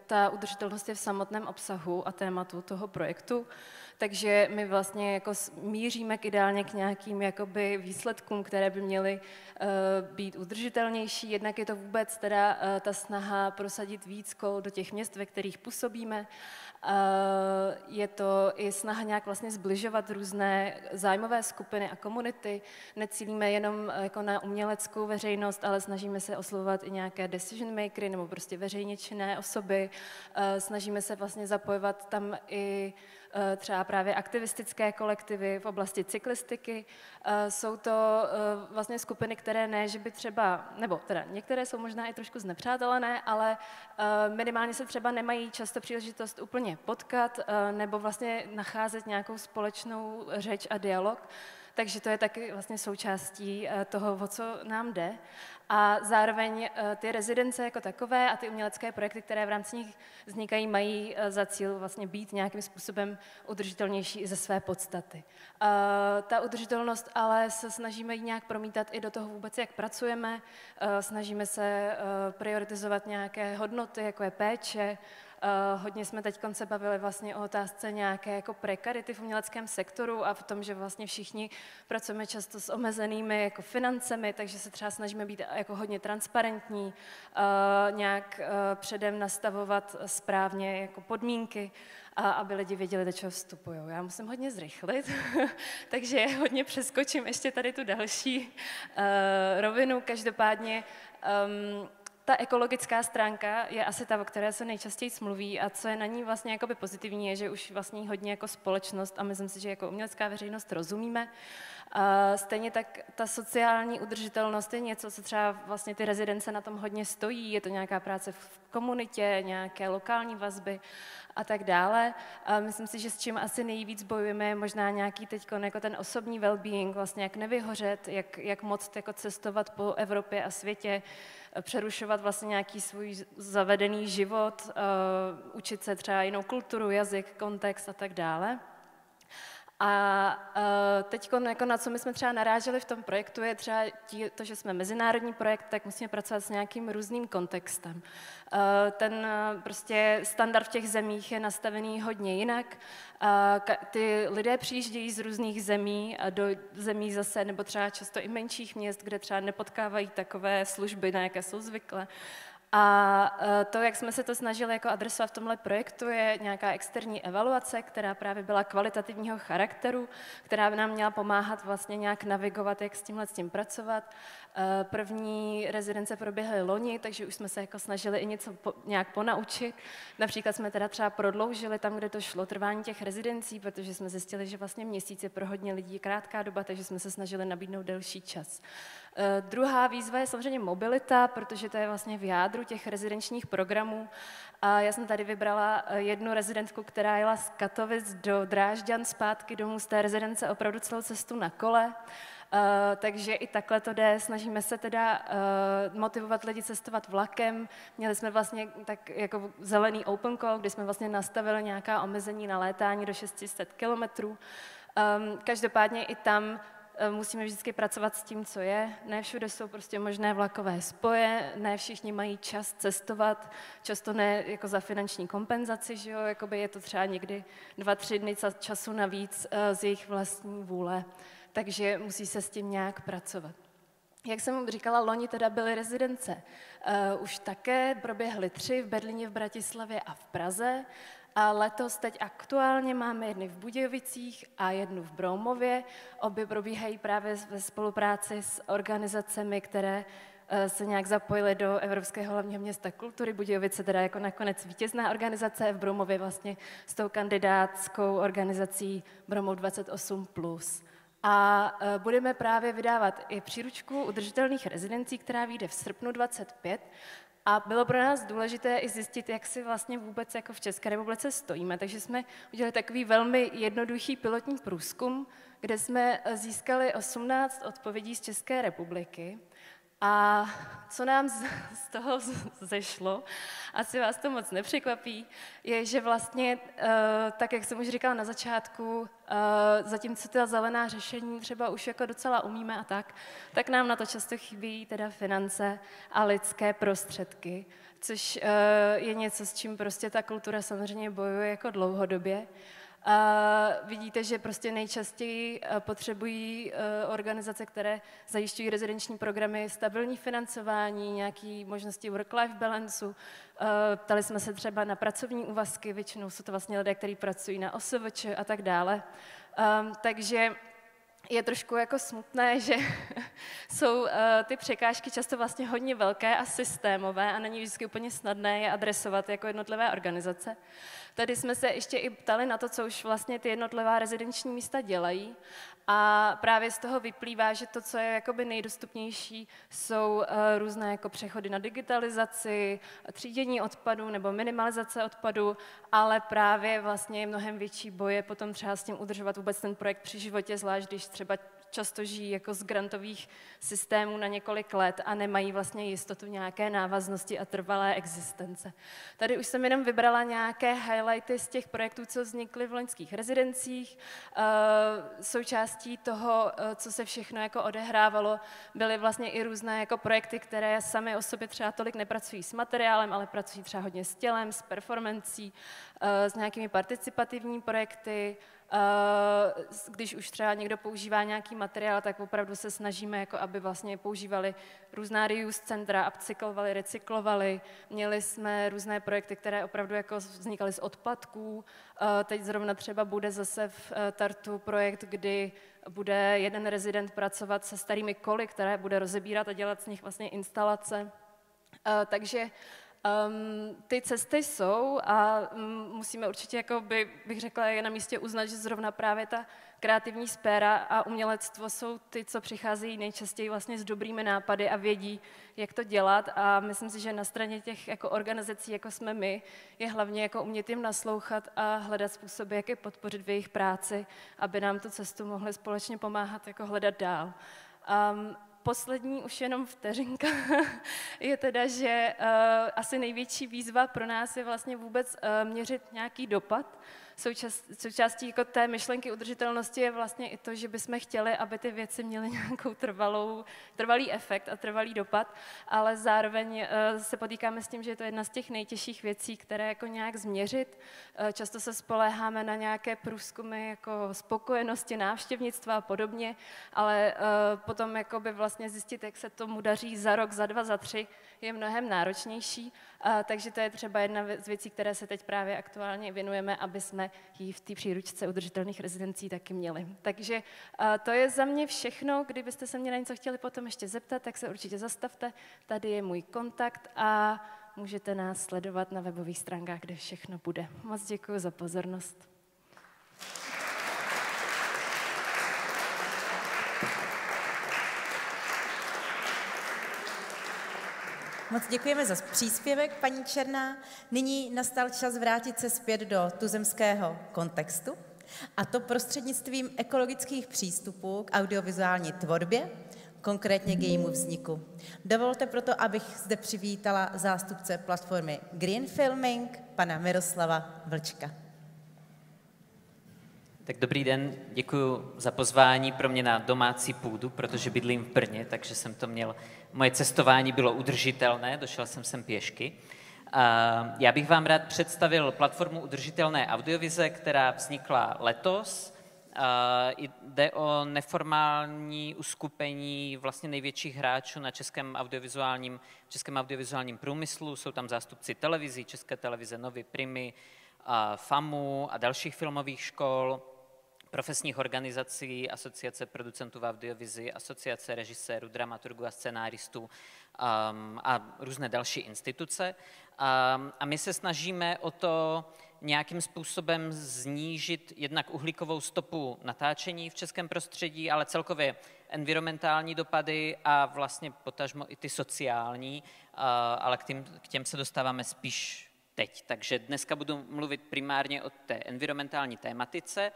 ta udržitelnost je v samotném obsahu a tématu toho projektu, takže my vlastně jako míříme ideálně k nějakým jakoby výsledkům, které by měly být udržitelnější. Jednak je to vůbec teda ta snaha prosadit víc kol do těch měst, ve kterých působíme. Je to i snaha nějak vlastně zbližovat různé zájmové skupiny a komunity. Necílíme jenom jako na uměleckou veřejnost, ale snažíme se oslovovat i nějaké decision makery nebo prostě veřejně činné osoby. Snažíme se vlastně zapojovat tam i třeba právě aktivistické kolektivy v oblasti cyklistiky. Jsou to vlastně skupiny, které ne, že by třeba, nebo teda některé jsou možná i trošku znepřátelené, ale minimálně se třeba nemají často příležitost úplně potkat nebo vlastně nacházet nějakou společnou řeč a dialog. Takže to je taky vlastně součástí toho, o co nám jde. A zároveň ty rezidence jako takové a ty umělecké projekty, které v rámci nich vznikají, mají za cíl vlastně být nějakým způsobem udržitelnější i ze své podstaty. Ta udržitelnost ale se snažíme ji nějak promítat i do toho vůbec, jak pracujeme. Snažíme se prioritizovat nějaké hodnoty, jako je péče. Hodně jsme teď se bavili vlastně o otázce nějaké jako prekarity v uměleckém sektoru a v tom, že vlastně všichni pracujeme často s omezenými jako financemi, takže se třeba snažíme být jako hodně transparentní, nějak předem nastavovat správně jako podmínky, aby lidi věděli, do čeho vstupují. Já musím hodně zrychlit, takže hodně přeskočím ještě tady tu další rovinu. Každopádně ta ekologická stránka je asi ta, o které se nejčastěji mluví a co je na ní vlastně jakoby pozitivní, je, že už vlastně hodně jako společnost a myslím si, že jako umělecká veřejnost rozumíme. Stejně tak ta sociální udržitelnost je něco, co třeba vlastně ty rezidence na tom hodně stojí, je to nějaká práce v komunitě, nějaké lokální vazby a tak dále. Myslím si, že s čím asi nejvíc bojujeme je možná nějaký teď jako ten osobní well-being, vlastně jak nevyhořet, jak moc jako cestovat po Evropě a světě, přerušovat vlastně nějaký svůj zavedený život, učit se třeba jinou kulturu, jazyk, kontext a tak dále. A teď, jako na co my jsme třeba naráželi v tom projektu, je třeba to, že jsme mezinárodní projekt, tak musíme pracovat s nějakým různým kontextem. Ten prostě standard v těch zemích je nastavený hodně jinak. Ty lidé přijíždějí z různých zemí a do zemí zase, nebo třeba často i menších měst, kde třeba nepotkávají takové služby, na jaké jsou zvyklé. A to, jak jsme se to snažili jako adresovat v tomhle projektu, je nějaká externí evaluace, která právě byla kvalitativního charakteru, která by nám měla pomáhat vlastně nějak navigovat, jak s tím pracovat. První rezidence proběhly loni, takže už jsme se jako snažili i něco nějak ponaučit. Například jsme teda třeba prodloužili tam, kde to šlo, trvání těch rezidencí, protože jsme zjistili, že vlastně měsíc je pro hodně lidí krátká doba, takže jsme se snažili nabídnout delší čas. Druhá výzva je samozřejmě mobilita, protože to je vlastně v jádru těch rezidenčních programů. A já jsem tady vybrala jednu rezidentku, která jela z Katovic do Drážďan zpátky domů z té rezidence opravdu celou cestu na kole. Takže i takhle to jde. Snažíme se teda motivovat lidi cestovat vlakem. Měli jsme vlastně tak jako zelený open call, kdy jsme vlastně nastavili nějaká omezení na létání do 600 kilometrů. Každopádně i tam musíme vždycky pracovat s tím, co je. Ne všude jsou prostě možné vlakové spoje, ne všichni mají čas cestovat, často ne jako za finanční kompenzaci, že jo? Jakoby je to třeba někdy 2-3 dny času navíc z jejich vlastní vůle, takže musí se s tím nějak pracovat. Jak jsem říkala, loni teda byly rezidence. Už také proběhly 3 v Berlíně, v Bratislavě a v Praze. A letos teď aktuálně máme jedny v Budějovicích a jednu v Broumově. Obě probíhají právě ve spolupráci s organizacemi, které se nějak zapojily do Evropského hlavního města kultury. Budějovice teda jako nakonec vítězná organizace, v Broumově vlastně s tou kandidátskou organizací Broumov 28+. A budeme právě vydávat i příručku udržitelných rezidencí, která vyjde v srpnu 2025. A bylo pro nás důležité i zjistit, jak si vlastně vůbec jako v České republice stojíme. Takže jsme udělali takový velmi jednoduchý pilotní průzkum, kde jsme získali 18 odpovědí z České republiky. A co nám z toho zešlo, asi vás to moc nepřekvapí, je, že vlastně, tak jak jsem už říkala na začátku, zatímco ta zelená řešení třeba už jako docela umíme a tak nám na to často chybí teda finance a lidské prostředky, což je něco, s čím prostě ta kultura samozřejmě bojuje jako dlouhodobě. Vidíte, že prostě nejčastěji potřebují organizace, které zajišťují rezidenční programy, stabilní financování, nějaké možnosti work-life balanceu. Ptali jsme se třeba na pracovní úvazky, většinou jsou to vlastně lidé, kteří pracují na OSVČ a tak dále. Takže je trošku jako smutné, že jsou ty překážky často vlastně hodně velké a systémové a není vždycky úplně snadné je adresovat jako jednotlivé organizace. Tady jsme se ještě i ptali na to, co už vlastně ty jednotlivá rezidenční místa dělají a právě z toho vyplývá, že to, co je jakoby nejdostupnější, jsou různé jako přechody na digitalizaci, třídění odpadů nebo minimalizace odpadů, ale právě vlastně je mnohem větší boje potom třeba s tím udržovat vůbec ten projekt při životě, zvlášť když třeba často žijí jako z grantových systémů na několik let a nemají vlastně jistotu nějaké návaznosti a trvalé existence. Tady už jsem jenom vybrala nějaké highlighty z těch projektů, co vznikly v loňských rezidencích. Součástí toho, co se všechno jako odehrávalo, byly vlastně i různé jako projekty, které sami o sobě třeba tolik nepracují s materiálem, ale pracují třeba hodně s tělem, s performancí, s nějakými participativní projekty. Když už třeba někdo používá nějaký materiál, tak opravdu se snažíme, jako aby vlastně používali různá reuse centra, upcyklovali, recyklovali. Měli jsme různé projekty, které opravdu jako vznikaly z odpadků. Teď zrovna třeba bude zase v Tartu projekt, kdy bude jeden rezident pracovat se starými koly, které bude rozebírat a dělat z nich vlastně instalace. Takže ty cesty jsou a musíme určitě, jako bych řekla, je na místě uznat, že zrovna právě ta kreativní sféra a umělectvo jsou ty, co přicházejí nejčastěji vlastně s dobrými nápady a vědí, jak to dělat a myslím si, že na straně těch jako organizací, jako jsme my, je hlavně jako umět jim naslouchat a hledat způsoby, jak je podpořit v jejich práci, aby nám tu cestu mohli společně pomáhat jako hledat dál. Poslední už jenom vteřinka je teda, že asi největší výzva pro nás je vlastně vůbec měřit nějaký dopad. Součástí jako té myšlenky udržitelnosti je vlastně i to, že bychom chtěli, aby ty věci měly nějakou trvalý efekt a trvalý dopad, ale zároveň se potýkáme s tím, že je to jedna z těch nejtěžších věcí, které jako nějak změřit. Často se spoléháme na nějaké průzkumy jako spokojenosti, návštěvnictva a podobně, ale potom jakoby vlastně zjistit, jak se tomu daří za rok, za 2, za 3, je mnohem náročnější. Takže to je třeba jedna z věcí, které se teď právě aktuálně věnujeme, aby jsme ji v té příručce udržitelných rezidencí taky měli. Takže to je za mě všechno. Kdybyste se mě na něco chtěli potom ještě zeptat, tak se určitě zastavte. Tady je můj kontakt a můžete nás sledovat na webových stránkách, kde všechno bude. Moc děkuji za pozornost. Moc děkujeme za příspěvek, paní Černá. Nyní nastal čas vrátit se zpět do tuzemského kontextu, a to prostřednictvím ekologických přístupů k audiovizuální tvorbě, konkrétně k jejímu vzniku. Dovolte proto, abych zde přivítala zástupce platformy Green Filming, pana Miroslava Vlčka. Tak dobrý den, děkuji za pozvání pro mě na domácí půdu, protože bydlím v Brně, takže jsem to měl, moje cestování bylo udržitelné, došel jsem sem pěšky. Já bych vám rád představil platformu udržitelné audiovize, která vznikla letos. Jde o neformální uskupení vlastně největších hráčů na českém audiovizuálním průmyslu. Jsou tam zástupci televizí, České televize, Novy, Primy, FAMu a dalších filmových škol, profesních organizací, asociace producentů v audiovizi, asociace režisérů, dramaturgů a scenáristů a různé další instituce. A my se snažíme o to nějakým způsobem snížit jednak uhlíkovou stopu natáčení v českém prostředí, ale celkově environmentální dopady a vlastně potažmo i ty sociální, ale k těm se dostáváme spíš teď. Takže dneska budu mluvit primárně o té environmentální tématice.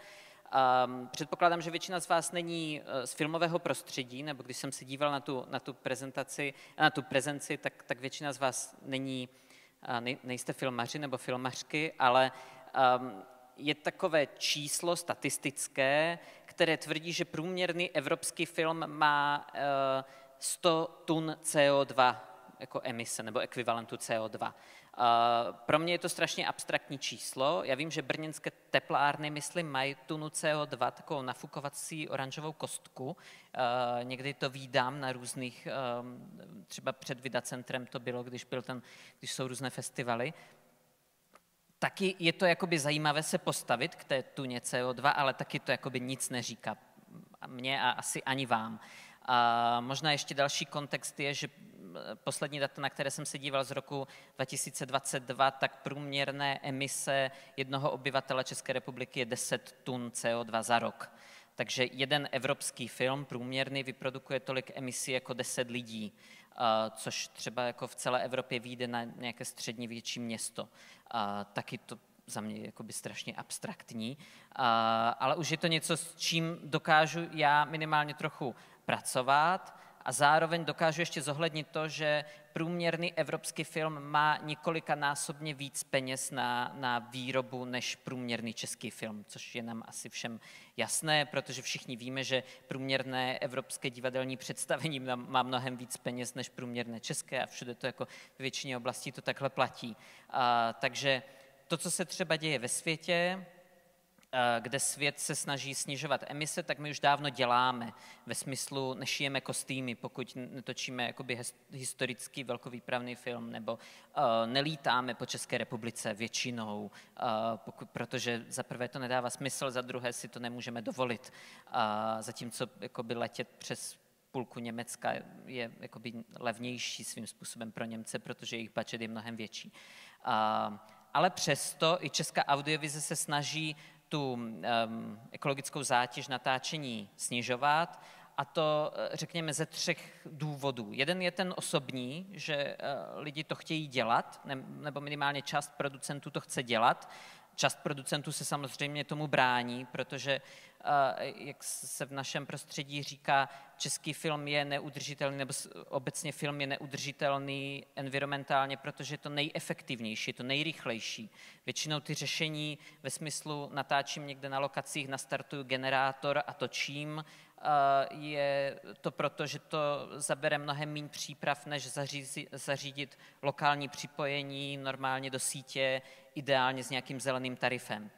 Předpokládám, že většina z vás není z filmového prostředí, nebo když jsem se díval na tu prezenci, tak většina z vás nejste filmaři nebo filmařky, ale je takové číslo statistické, které tvrdí, že průměrný evropský film má 100 tun CO2 jako emise nebo ekvivalentu CO2. Pro mě je to strašně abstraktní číslo. Já vím, že brněnské teplárny, myslím, mají tunu CO2, takovou nafukovací oranžovou kostku. Někdy to vídám na různých, třeba před Vidacentrem to bylo, když jsou různé festivaly. Taky je to jakoby zajímavé se postavit k té tuně CO2, ale taky to jakoby nic neříká. mě a asi ani vám. A možná ještě další kontext je, že poslední data, na které jsem se díval z roku 2022, tak průměrné emise jednoho obyvatele České republiky je 10 tun CO2 za rok. Takže jeden evropský film průměrný vyprodukuje tolik emisí jako 10 lidí, což třeba jako v celé Evropě vyjde na nějaké střední větší město. Taky to za mě je jakoby strašně abstraktní, ale už je to něco, s čím dokážu já minimálně trochu pracovat a zároveň dokážu ještě zohlednit to, že průměrný evropský film má několikanásobně víc peněz na výrobu než průměrný český film, což je nám asi všem jasné, protože všichni víme, že průměrné evropské divadelní představení má mnohem víc peněz než průměrné české a všude to jako v většině oblastí to takhle platí. Takže to, co se třeba děje ve světě, kde svět se snaží snižovat emise, tak my už dávno děláme. Ve smyslu, nešijeme kostýmy, pokud netočíme jakoby historický velkovýpravný film, nebo nelítáme po České republice většinou, protože za prvé to nedává smysl, za druhé si to nemůžeme dovolit. Zatímco jakoby letět přes půlku Německa je jakoby levnější svým způsobem pro Němce, protože jejich budget je mnohem větší. Ale přesto i Česká audiovize se snaží tu ekologickou zátěž natáčení snižovat, a to řekněme ze 3 důvodů. Jeden je ten osobní, že lidi to chtějí dělat, nebo minimálně část producentů to chce dělat. Část producentů se samozřejmě tomu brání, protože, jak se v našem prostředí říká, český film je neudržitelný, nebo obecně film je neudržitelný environmentálně, protože je to nejefektivnější, je to nejrychlejší. Většinou ty řešení ve smyslu natáčím někde na lokacích, nastartuju generátor a točím, je to proto, že to zabere mnohem méně příprav, než zařídit lokální připojení normálně do sítě, ideálně s nějakým zeleným tarifem.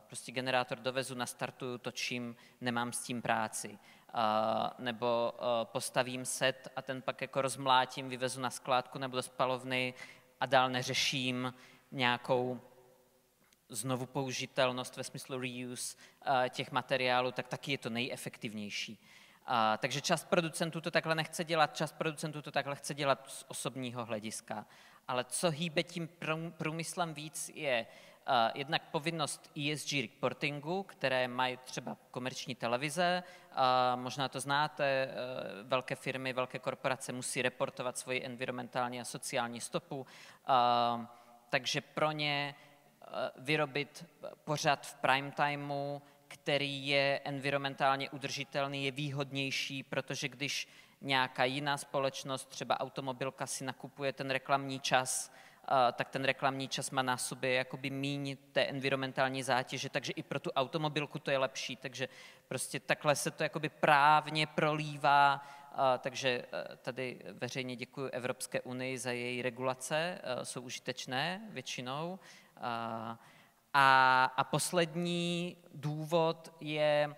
Prostě generátor dovezu, nastartuju, točím, nemám s tím práci. Nebo postavím set a ten pak jako rozmlátím, vyvezu na skládku nebo do spalovny a dál neřeším nějakou znovu použitelnost ve smyslu reuse těch materiálů, tak taky je to nejefektivnější. Takže část producentů to takhle nechce dělat, část producentů to takhle chce dělat z osobního hlediska. Ale co hýbe tím průmyslem víc je jednak povinnost ESG reportingu, které mají třeba komerční televize, možná to znáte, velké firmy, velké korporace musí reportovat svoji environmentální a sociální stopu, takže pro ně vyrobit pořad v prime timeu, který je environmentálně udržitelný, je výhodnější, protože když nějaká jiná společnost, třeba automobilka, si nakupuje ten reklamní čas, tak ten reklamní čas má na sobě jakoby míň té environmentální zátěže, takže i pro tu automobilku to je lepší, takže prostě takhle se to jakoby právně prolívá, takže tady veřejně děkuji Evropské unii za její regulace, jsou užitečné většinou. A poslední důvod je,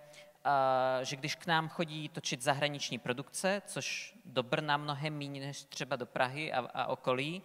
že když k nám chodí točit zahraniční produkce, což do Brna mnohem méně než třeba do Prahy a okolí,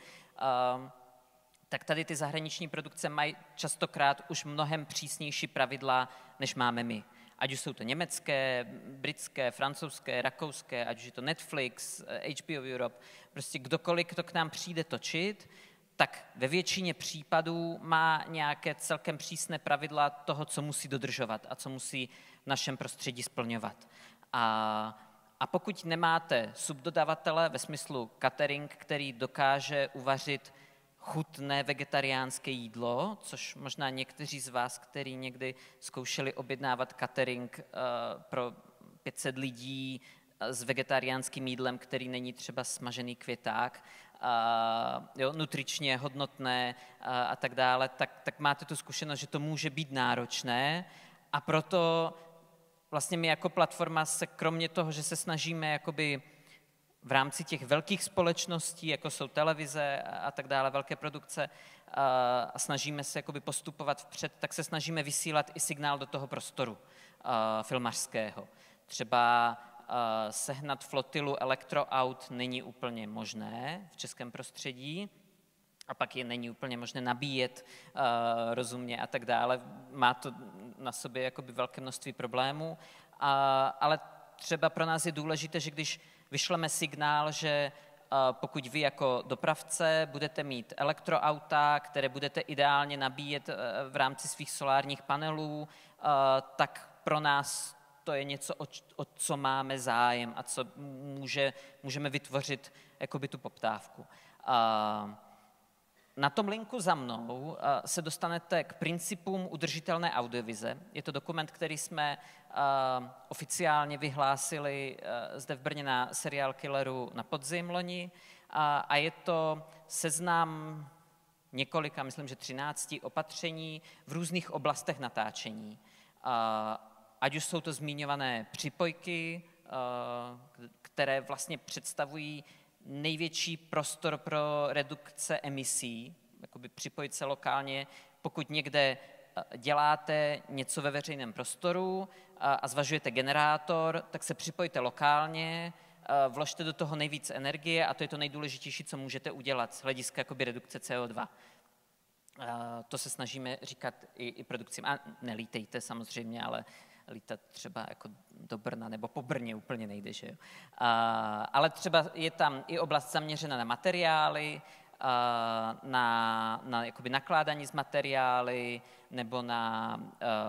tak tady ty zahraniční produkce mají častokrát už mnohem přísnější pravidla, než máme my. Ať už jsou to německé, britské, francouzské, rakouské, ať už je to Netflix, HBO Europe, prostě kdokoliv, kdo k nám přijde točit, tak ve většině případů má nějaké celkem přísné pravidla toho, co musí dodržovat a co musí v našem prostředí splňovat. A pokud nemáte subdodavatele ve smyslu catering, který dokáže uvařit chutné vegetariánské jídlo, což možná někteří z vás, kteří někdy zkoušeli objednávat catering pro 500 lidí s vegetariánským jídlem, který není třeba smažený květák, nutričně hodnotné a tak dále, tak máte tu zkušenost, že to může být náročné, a proto vlastně my jako platforma se kromě toho, že se snažíme jakoby v rámci těch velkých společností, jako jsou televize a tak dále, velké produkce, a snažíme se jakoby postupovat vpřed, tak se snažíme vysílat i signál do toho prostoru filmařského. Třeba sehnat flotilu elektroaut není úplně možné v českém prostředí, a pak je není úplně možné nabíjet rozumně a tak dále. Má to na sobě jakoby velké množství problémů ale třeba pro nás je důležité, že když vyšleme signál, že pokud vy jako dopravce budete mít elektroauta, které budete ideálně nabíjet v rámci svých solárních panelů, tak pro nás to je něco, o co máme zájem a co můžeme vytvořit jakoby tu poptávku. Na tom linku za mnou se dostanete k principům udržitelné audiovize. Je to dokument, který jsme oficiálně vyhlásili zde v Brně na Serial Killeru na podzim loni a je to seznam několika, myslím, že 13 opatření v různých oblastech natáčení. Ať už jsou to zmiňované připojky, které vlastně představují největší prostor pro redukce emisí, jakoby připojit se lokálně, pokud někde děláte něco ve veřejném prostoru a zvažujete generátor, tak se připojte lokálně, vložte do toho nejvíc energie a to je to nejdůležitější, co můžete udělat z hlediska jakoby redukce CO2. To se snažíme říkat i produkcím. A nelítejte samozřejmě, ale lítat třeba jako do Brna nebo po Brně úplně nejde, že jo. Ale třeba je tam i oblast zaměřena na materiály, na jakoby nakládání s materiály nebo na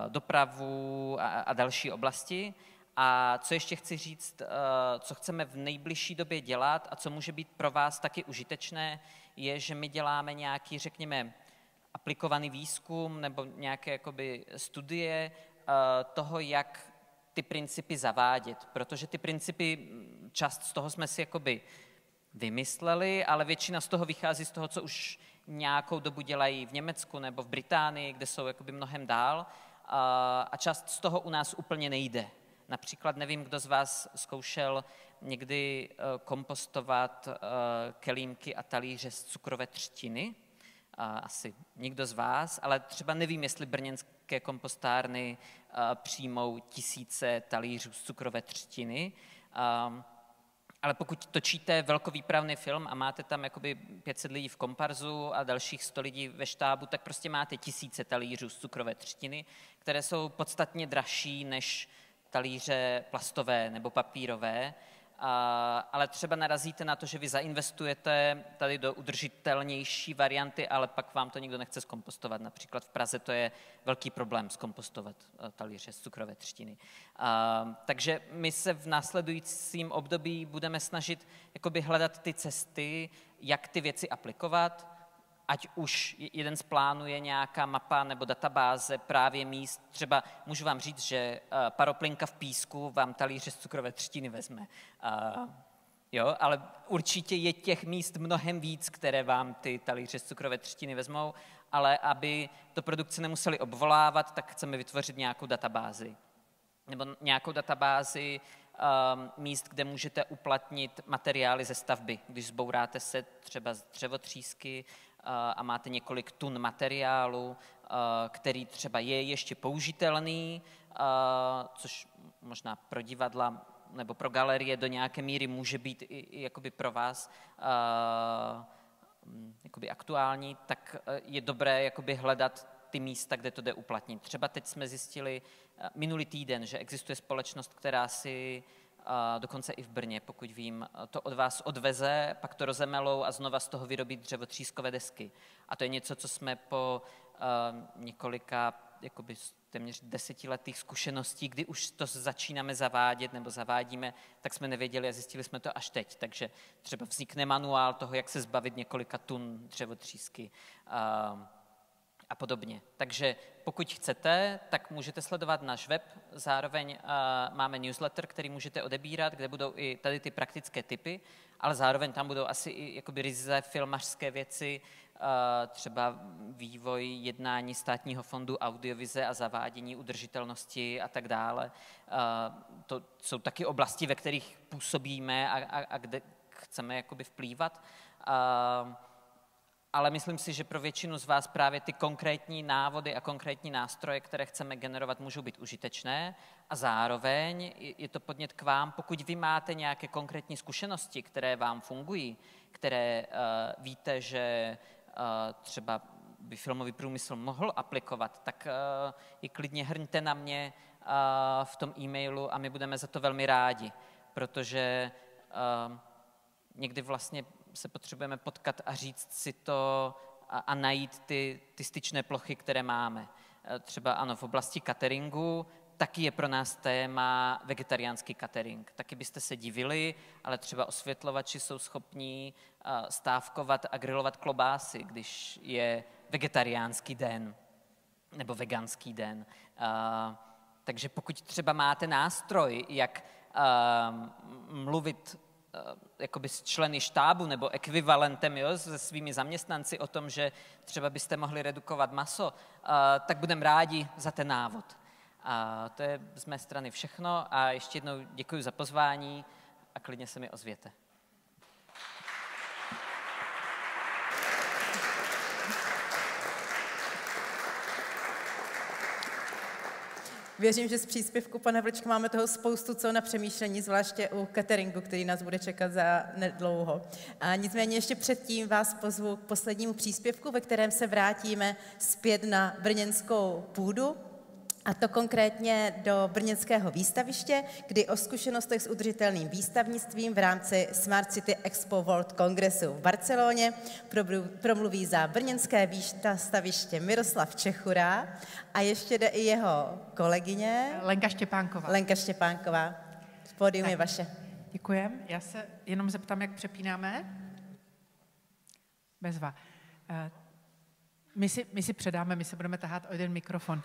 dopravu a další oblasti. A co ještě chci říct, co chceme v nejbližší době dělat a co může být pro vás taky užitečné, je, že my děláme nějaký, řekněme, aplikovaný výzkum nebo nějaké jakoby studie toho, jak ty principy zavádět, protože ty principy, část z toho jsme si jakoby vymysleli, ale většina z toho vychází z toho, co už nějakou dobu dělají v Německu nebo v Británii, kde jsou jakoby mnohem dál a část z toho u nás úplně nejde. Například nevím, kdo z vás zkoušel někdy kompostovat kelímky a talíře z cukrové třtiny. Asi nikdo z vás, ale třeba nevím, jestli brněnské kompostárny přijmou tisíce talířů z cukrové třtiny, ale pokud točíte velkovýpravný film a máte tam jakoby 500 lidí v komparzu a dalších 100 lidí ve štábu, tak prostě máte tisíce talířů z cukrové třtiny, které jsou podstatně dražší než talíře plastové nebo papírové, ale třeba narazíte na to, že vy zainvestujete tady do udržitelnější varianty, ale pak vám to nikdo nechce zkompostovat. Například v Praze to je velký problém zkompostovat talíře z cukrové třtiny. Takže my se v následujícím období budeme snažit jakoby hledat ty cesty, jak ty věci aplikovat, ať už jeden z plánů je nějaká mapa nebo databáze právě míst. Třeba můžu vám říct, že paroplynka v písku vám talíře z cukrové třtiny vezme. Jo, ale určitě je těch míst mnohem víc, které vám ty talíře z cukrové třtiny vezmou, ale aby to produkce nemuseli obvolávat, tak chceme vytvořit nějakou databázi. Nebo nějakou databázi míst, kde můžete uplatnit materiály ze stavby. Když zbouráte set třeba z dřevotřísky a máte několik tun materiálu, který třeba je ještě použitelný, což možná pro divadla nebo pro galerie do nějaké míry může být i jakoby pro vás jakoby aktuální, tak je dobré jakoby hledat ty místa, kde to jde uplatnit. Třeba teď jsme zjistili minulý týden, že existuje společnost, která si dokonce i v Brně, pokud vím, to od vás odveze, pak to rozemelou a znova z toho vyrobí dřevotřískové desky. A to je něco, co jsme po několika jakoby téměř 10letých zkušeností, kdy už to začínáme zavádět nebo zavádíme, tak jsme nevěděli a zjistili jsme to až teď. Takže třeba vznikne manuál toho, jak se zbavit několika tun dřevotřísky a podobně. Takže pokud chcete, tak můžete sledovat náš web, zároveň máme newsletter, který můžete odebírat, kde budou i tady ty praktické tipy, ale zároveň tam budou asi i jakoby ryze filmařské věci, třeba vývoj jednání Státního fondu audiovize a zavádění udržitelnosti a tak dále. To jsou taky oblasti, ve kterých působíme a kde chceme jakoby vplývat. Ale myslím si, že pro většinu z vás právě ty konkrétní návody a konkrétní nástroje, které chceme generovat, můžou být užitečné a zároveň je to podnět k vám, pokud vy máte nějaké konkrétní zkušenosti, které vám fungují, které víte, že třeba by filmový průmysl mohl aplikovat, tak je klidně hrňte na mě v tom e-mailu a my budeme za to velmi rádi, protože někdy vlastně se potřebujeme potkat a říct si to a najít ty styčné plochy, které máme. Třeba ano, v oblasti cateringu taky je pro nás téma vegetariánský catering. Taky byste se divili, ale třeba osvětlovači jsou schopní stávkovat a grilovat klobásy, když je vegetariánský den nebo veganský den. Takže pokud třeba máte nástroj, jak mluvit jakoby s členy štábu nebo ekvivalentem, jo, se svými zaměstnanci o tom, že třeba byste mohli redukovat maso, tak budeme rádi za ten návod. To je z mé strany všechno a ještě jednou děkuji za pozvání a klidně se mi ozvěte. Věřím, že z příspěvku pana Vlčka máme toho spoustu co na přemýšlení, zvláště u cateringu, který nás bude čekat za nedlouho. A nicméně ještě předtím vás pozvu k poslednímu příspěvku, ve kterém se vrátíme zpět na brněnskou půdu, a to konkrétně do brněnského výstaviště, kdy o zkušenostech s udržitelným výstavnictvím v rámci Smart City Expo World Kongresu v Barceloně promluví za brněnské výstaviště Miroslav Čechura a ještě jde i jeho kolegyně Lenka Štěpánková. Lenka Štěpánková. Pódium je vaše. Děkujem. Já se jenom zeptám, jak přepínáme. Bezva. My si předáme, my se budeme tahat o jeden mikrofon.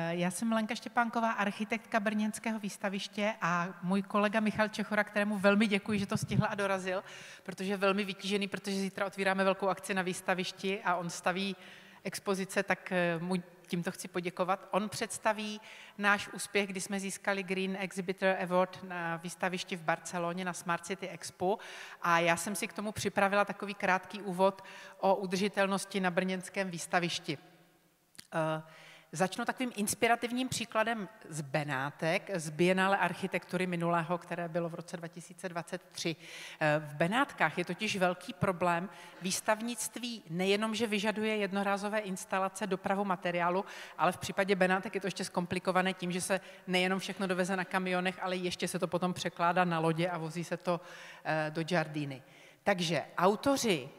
Já jsem Lenka Štěpánková, architektka brněnského výstaviště a můj kolega Michal Čechura, kterému velmi děkuji, že to stihl a dorazil, protože je velmi vytížený, protože zítra otvíráme velkou akci na výstavišti a on staví expozice, tak mu tímto chci poděkovat. On představí náš úspěch, kdy jsme získali Green Exhibitor Award na výstavišti v Barceloně na Smart City Expo a já jsem si k tomu připravila takový krátký úvod o udržitelnosti na brněnském výstavišti. Začnu takovým inspirativním příkladem z Benátek, z Biennále architektury minulého, které bylo v roce 2023. V Benátkách je totiž velký problém. Výstavnictví nejenom, že vyžaduje jednorázové instalace, dopravu materiálu, ale v případě Benátek je to ještě zkomplikované tím, že se nejenom všechno doveze na kamionech, ale ještě se to potom překládá na lodě a vozí se to do Giardiny. Takže autoři,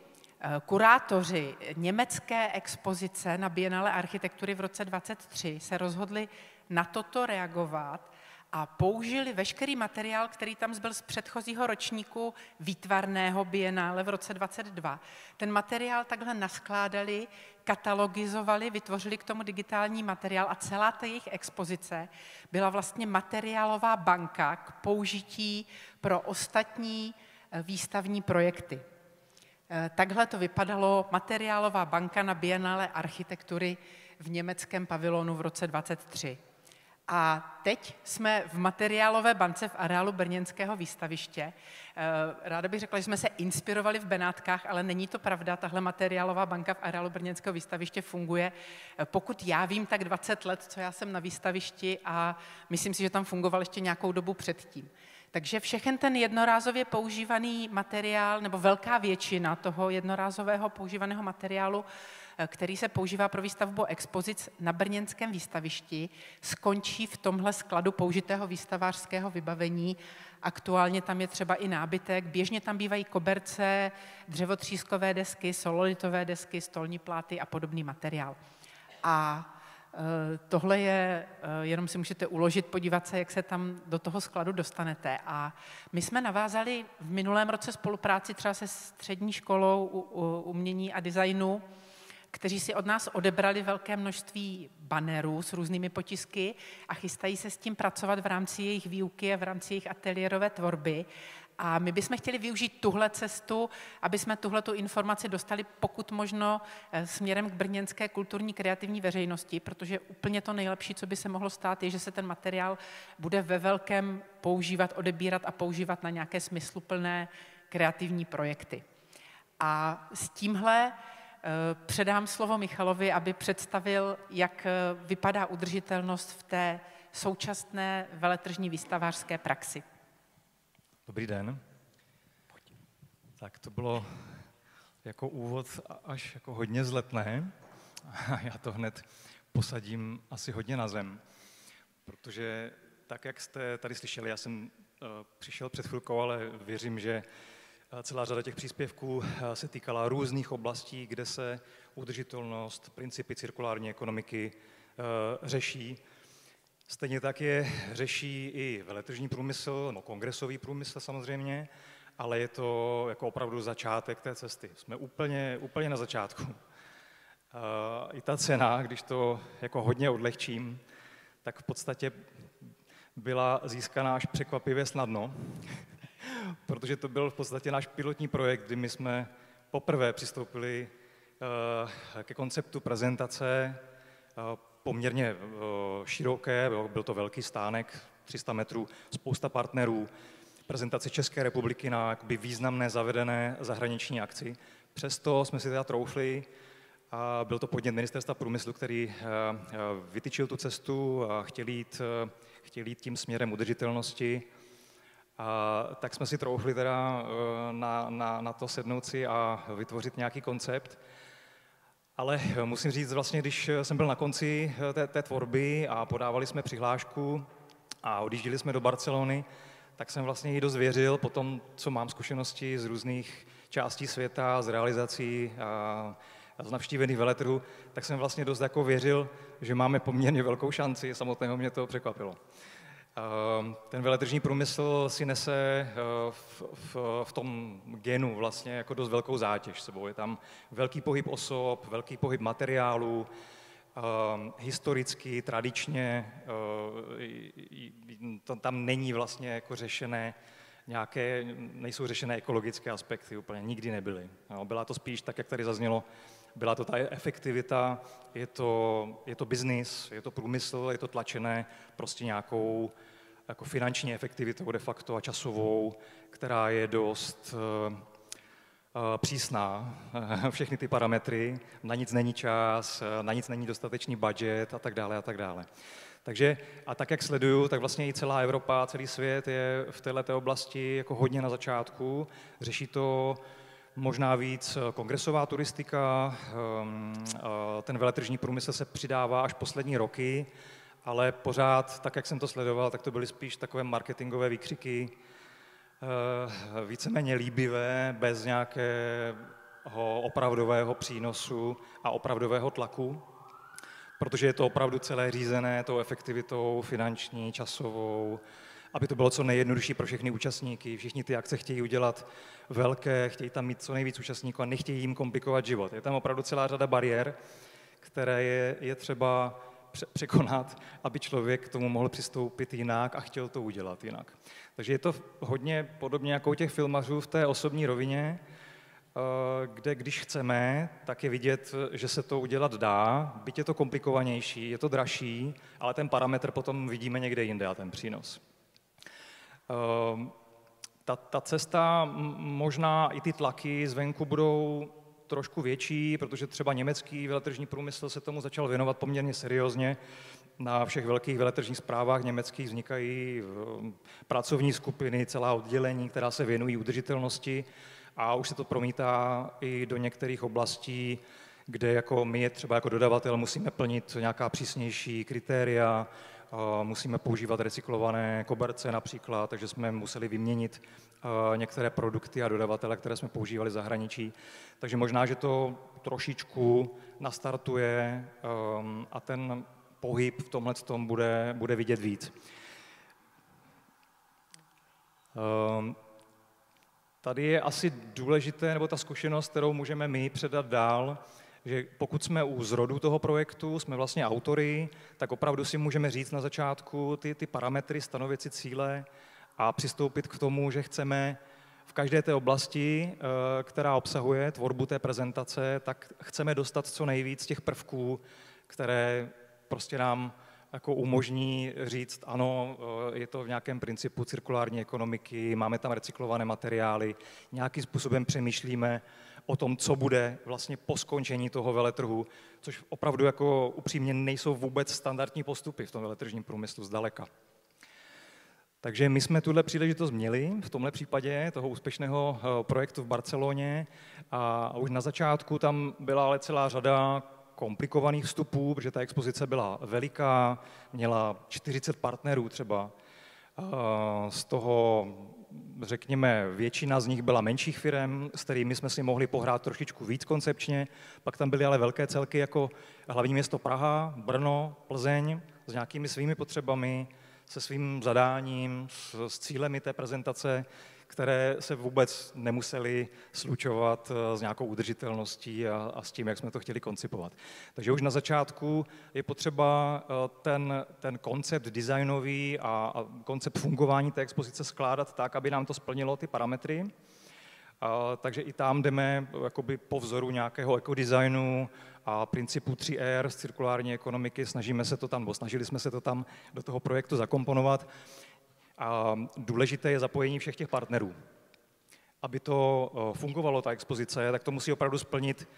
kurátoři německé expozice na Biennále architektury v roce 2023 se rozhodli na toto reagovat a použili veškerý materiál, který tam zbyl z předchozího ročníku výtvarného Biennále v roce 2022. Ten materiál takhle naskládali, katalogizovali, vytvořili k tomu digitální materiál a celá ta jejich expozice byla vlastně materiálová banka k použití pro ostatní výstavní projekty. Takhle to vypadalo materiálová banka na Biennále architektury v německém pavilonu v roce 2023. A teď jsme v materiálové bance v areálu brněnského výstaviště. Ráda bych řekla, že jsme se inspirovali v Benátkách, ale není to pravda. Tahle materiálová banka v areálu brněnského výstaviště funguje, pokud já vím, tak 20 let, co já jsem na výstavišti a myslím si, že tam fungoval ještě nějakou dobu předtím. Takže všechen ten jednorázově používaný materiál, nebo velká většina toho jednorázového používaného materiálu, který se používá pro výstavbu expozic na brněnském výstavišti, skončí v tomhle skladu použitého výstavářského vybavení. Aktuálně tam je třeba i nábytek, běžně tam bývají koberce, dřevotřískové desky, sololitové desky, stolní pláty a podobný materiál. A tohle je, jenom si můžete uložit, podívat se, jak se tam do toho skladu dostanete. A my jsme navázali v minulém roce spolupráci třeba se střední školou umění a designu, kteří si od nás odebrali velké množství bannerů s různými potisky a chystají se s tím pracovat v rámci jejich výuky a v rámci jejich ateliérové tvorby. A my bychom chtěli využít tuhle cestu, aby jsme tuhletu informaci dostali pokud možno směrem k brněnské kulturní kreativní veřejnosti, protože úplně to nejlepší, co by se mohlo stát, je, že se ten materiál bude ve velkém používat, odebírat a používat na nějaké smysluplné kreativní projekty. A s tímhle předám slovo Michalovi, aby představil, jak vypadá udržitelnost v té současné veletržní výstavářské praxi. Dobrý den. Tak to bylo jako úvod až jako hodně vzletné. A já to hned posadím asi hodně na zem. protože tak, jak jste tady slyšeli, já jsem přišel před chvilkou, ale věřím, že celá řada těch příspěvků se týkala různých oblastí, kde se udržitelnost, principy cirkulární ekonomiky řeší. Stejně tak je řeší i veletržní průmysl, no kongresový průmysl samozřejmě, ale je to jako opravdu začátek té cesty. Jsme úplně na začátku. I ta cena, když to jako hodně odlehčím, tak v podstatě byla získaná až překvapivě snadno, protože to byl v podstatě náš pilotní projekt, kdy my jsme poprvé přistoupili ke konceptu prezentace poměrně široké, byl to velký stánek, 300 metrů, spousta partnerů, prezentace České republiky na jakoby významné zavedené zahraniční akci. Přesto jsme si teda troufli, a byl to podnět Ministerstva průmyslu, který vytyčil tu cestu a chtěl jít tím směrem udržitelnosti. A tak jsme si troufli teda na to sednout si a vytvořit nějaký koncept. Ale musím říct, vlastně, když jsem byl na konci té tvorby a podávali jsme přihlášku a odjížděli jsme do Barcelony, tak jsem vlastně jí dost věřil po tom, co mám zkušenosti z různých částí světa, z realizací a z navštívených veletrhů, tak jsem vlastně dost jako věřil, že máme poměrně velkou šanci, samotného mě to překvapilo. Ten veletržní průmysl si nese v tom genu vlastně jako dost velkou zátěž sebou. Je tam velký pohyb osob, velký pohyb materiálů, historicky, tradičně, tam není vlastně jako řešené nejsou řešené ekologické aspekty, úplně nikdy nebyly. Byla to spíš tak, jak tady zaznělo, byla to ta efektivita, je to biznis, je to průmysl, je to tlačené prostě nějakou jako finanční efektivitou de facto a časovou, která je dost přísná, všechny ty parametry, na nic není čas, na nic není dostatečný budget a tak dále a tak dále. Takže a tak, jak sleduju, tak vlastně i celá Evropa, celý svět je v této oblasti jako hodně na začátku. Řeší to možná víc kongresová turistika, ten veletržní průmysl se přidává až poslední roky, ale pořád, tak jak jsem to sledoval, tak to byly spíš takové marketingové výkřiky, víceméně líbivé, bez nějakého opravdového přínosu a opravdového tlaku, protože je to opravdu celé řízené tou efektivitou finanční, časovou, aby to bylo co nejjednodušší pro všechny účastníky. Všichni ty akce chtějí udělat velké, chtějí tam mít co nejvíc účastníků a nechtějí jim komplikovat život. Je tam opravdu celá řada bariér, které je třeba překonat, aby člověk k tomu mohl přistoupit jinak a chtěl to udělat jinak. Takže je to hodně podobně jako u těch filmařů v té osobní rovině, kde když chceme, tak je vidět, že se to udělat dá, byť je to komplikovanější, je to dražší, ale ten parametr potom vidíme někde jinde a ten přínos. Ta cesta, možná i ty tlaky zvenku budou trošku větší, protože třeba německý veletržní průmysl se tomu začal věnovat poměrně seriózně. Na všech velkých veletržních zprávách německých vznikají pracovní skupiny, celá oddělení, která se věnují udržitelnosti a už se to promítá i do některých oblastí, kde jako my třeba jako dodavatel musíme plnit nějaká přísnější kritéria, musíme používat recyklované koberce například, takže jsme museli vyměnit některé produkty a dodavatele, které jsme používali v zahraničí. Takže možná, že to trošičku nastartuje a ten pohyb v tomhle tom bude vidět víc. Tady je asi důležité, nebo ta zkušenost, kterou můžeme my předat dál, že pokud jsme u zrodu toho projektu, jsme vlastně autory, tak opravdu si můžeme říct na začátku ty parametry, stanovit si cíle a přistoupit k tomu, že chceme v každé té oblasti, která obsahuje tvorbu té prezentace, tak chceme dostat co nejvíc těch prvků, které prostě nám jako umožní říct, ano, je to v nějakém principu cirkulární ekonomiky, máme tam recyklované materiály, nějakým způsobem přemýšlíme o tom, co bude vlastně po skončení toho veletrhu, což opravdu jako upřímně nejsou vůbec standardní postupy v tom veletržním průmyslu zdaleka. Takže my jsme tuhle příležitost měli v tomhle případě toho úspěšného projektu v Barceloně a už na začátku tam byla ale celá řada komplikovaných vstupů, protože ta expozice byla veliká, měla 40 partnerů třeba. Z toho, řekněme, většina z nich byla menších firem, s kterými jsme si mohli pohrát trošičku víc koncepčně. Pak tam byly ale velké celky jako hlavní město Praha, Brno, Plzeň s nějakými svými potřebami, se svým zadáním, s cílemi té prezentace, které se vůbec nemusely slučovat s nějakou udržitelností a s tím, jak jsme to chtěli koncipovat. Takže už na začátku je potřeba ten koncept designový a koncept fungování té expozice skládat tak, aby nám to splnilo ty parametry. Takže i tam jdeme jakoby po vzoru nějakého ekodesignu a principu 3R z cirkulární ekonomiky. Snažili jsme se to tam do toho projektu zakomponovat. A důležité je zapojení všech těch partnerů. Aby to fungovalo, ta expozice, tak to musí opravdu splnit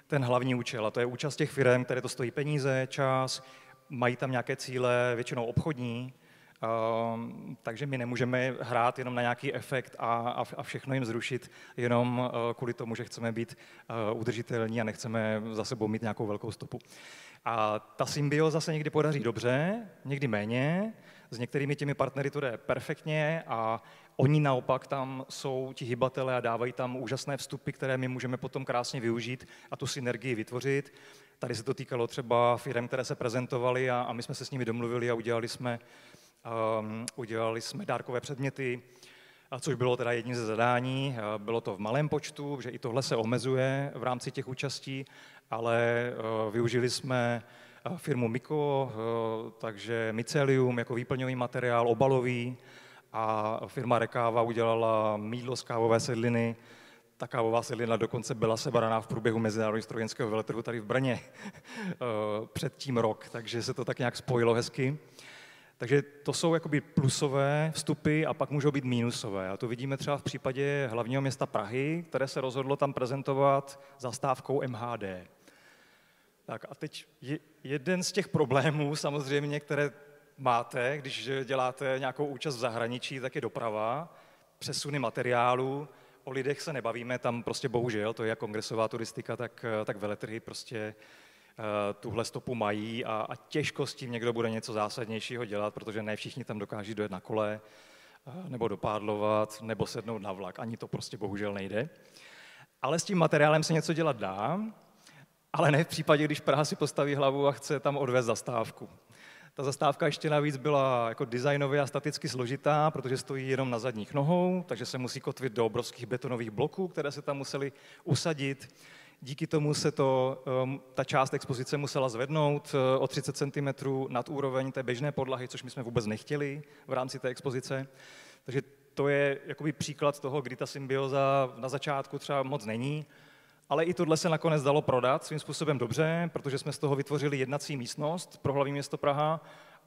ten hlavní účel. A to je účast těch firm, které to stojí peníze, čas, mají tam nějaké cíle, většinou obchodní, takže my nemůžeme hrát jenom na nějaký efekt a všechno jim zrušit jenom kvůli tomu, že chceme být udržitelní a nechceme za sebou mít nějakou velkou stopu. A ta symbioza se někdy podaří dobře, někdy méně. S některými těmi partnery to jde perfektně a oni naopak tam jsou ti hybatelé a dávají tam úžasné vstupy, které my můžeme potom krásně využít a tu synergii vytvořit. Tady se to týkalo třeba firem, které se prezentovaly a my jsme se s nimi domluvili a udělali jsme dárkové předměty, což bylo teda jedním ze zadání. Bylo to v malém počtu, že i tohle se omezuje v rámci těch účastí, ale využili jsme firmu Miko, takže mycelium jako výplňový materiál, obalový, a firma Rekáva udělala mýdlo z kávové sedliny. Ta kávová sedlina dokonce byla sebraná v průběhu Mezinárodního strojírenského veletrhu tady v Brně předtím rok, takže se to tak nějak spojilo hezky. Takže to jsou jakoby plusové vstupy a pak můžou být mínusové. A to vidíme třeba v případě hlavního města Prahy, které se rozhodlo tam prezentovat zastávkou MHD. Tak a teď jeden z těch problémů samozřejmě, které máte, když děláte nějakou účast v zahraničí, tak je doprava, přesuny materiálů, o lidech se nebavíme, tam prostě bohužel, to je jak kongresová turistika, tak veletrhy prostě tuhle stopu mají a těžko s tím někdo bude něco zásadnějšího dělat, protože ne všichni tam dokáží dojet na kole, nebo dopádlovat, nebo sednout na vlak, ani to prostě bohužel nejde. Ale s tím materiálem se něco dělat dá, ale ne v případě, když Praha si postaví hlavu a chce tam odvést zastávku. Ta zastávka ještě navíc byla jako designově a staticky složitá, protože stojí jenom na zadních nohou, takže se musí kotvit do obrovských betonových bloků, které se tam musely usadit. Díky tomu se ta část expozice musela zvednout o 30 cm nad úroveň té běžné podlahy, což my jsme vůbec nechtěli v rámci té expozice. Takže to je jakoby příklad toho, kdy ta symbioza na začátku třeba moc není, ale i tohle se nakonec dalo prodat svým způsobem dobře, protože jsme z toho vytvořili jednací místnost pro hlavní město Praha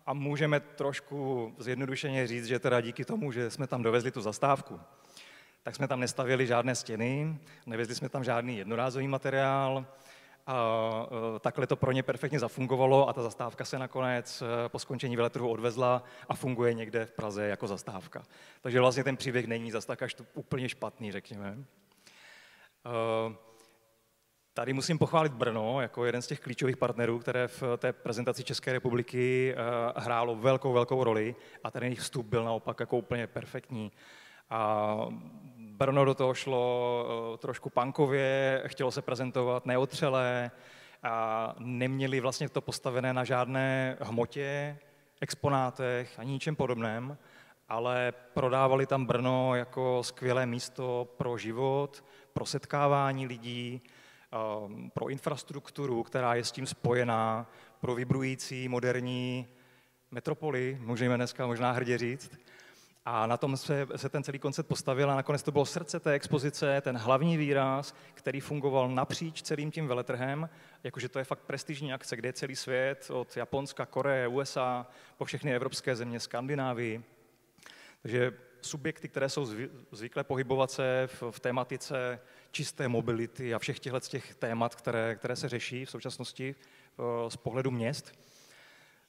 a můžeme trošku zjednodušeně říct, že teda díky tomu, že jsme tam dovezli tu zastávku, tak jsme tam nestavěli žádné stěny, nevezli jsme tam žádný jednorázový materiál, a takhle to pro ně perfektně zafungovalo a ta zastávka se nakonec po skončení veletrhu odvezla a funguje někde v Praze jako zastávka. Takže vlastně ten příběh není zas tak až úplně špatný, řekněme. Tady musím pochválit Brno jako jeden z těch klíčových partnerů, které v té prezentaci České republiky hrálo velkou roli a ten jejich vstup byl naopak jako úplně perfektní. A Brno do toho šlo trošku punkově, chtělo se prezentovat neotřelé a neměli vlastně to postavené na žádné hmotě, exponátech ani ničem podobném, ale prodávali tam Brno jako skvělé místo pro život, pro setkávání lidí, pro infrastrukturu, která je s tím spojená, pro vibrující moderní metropoli, můžeme dneska možná hrdě říct. A na tom se ten celý koncept postavil a nakonec to bylo srdce té expozice, ten hlavní výraz, který fungoval napříč celým tím veletrhem, jakože to je fakt prestižní akce, kde je celý svět, od Japonska, Koreje, USA, po všechny evropské země, Skandinávii. Takže subjekty, které jsou zvyklé pohybovat se v tématice čisté mobility a všech těchto témat, které se řeší v současnosti z pohledu měst,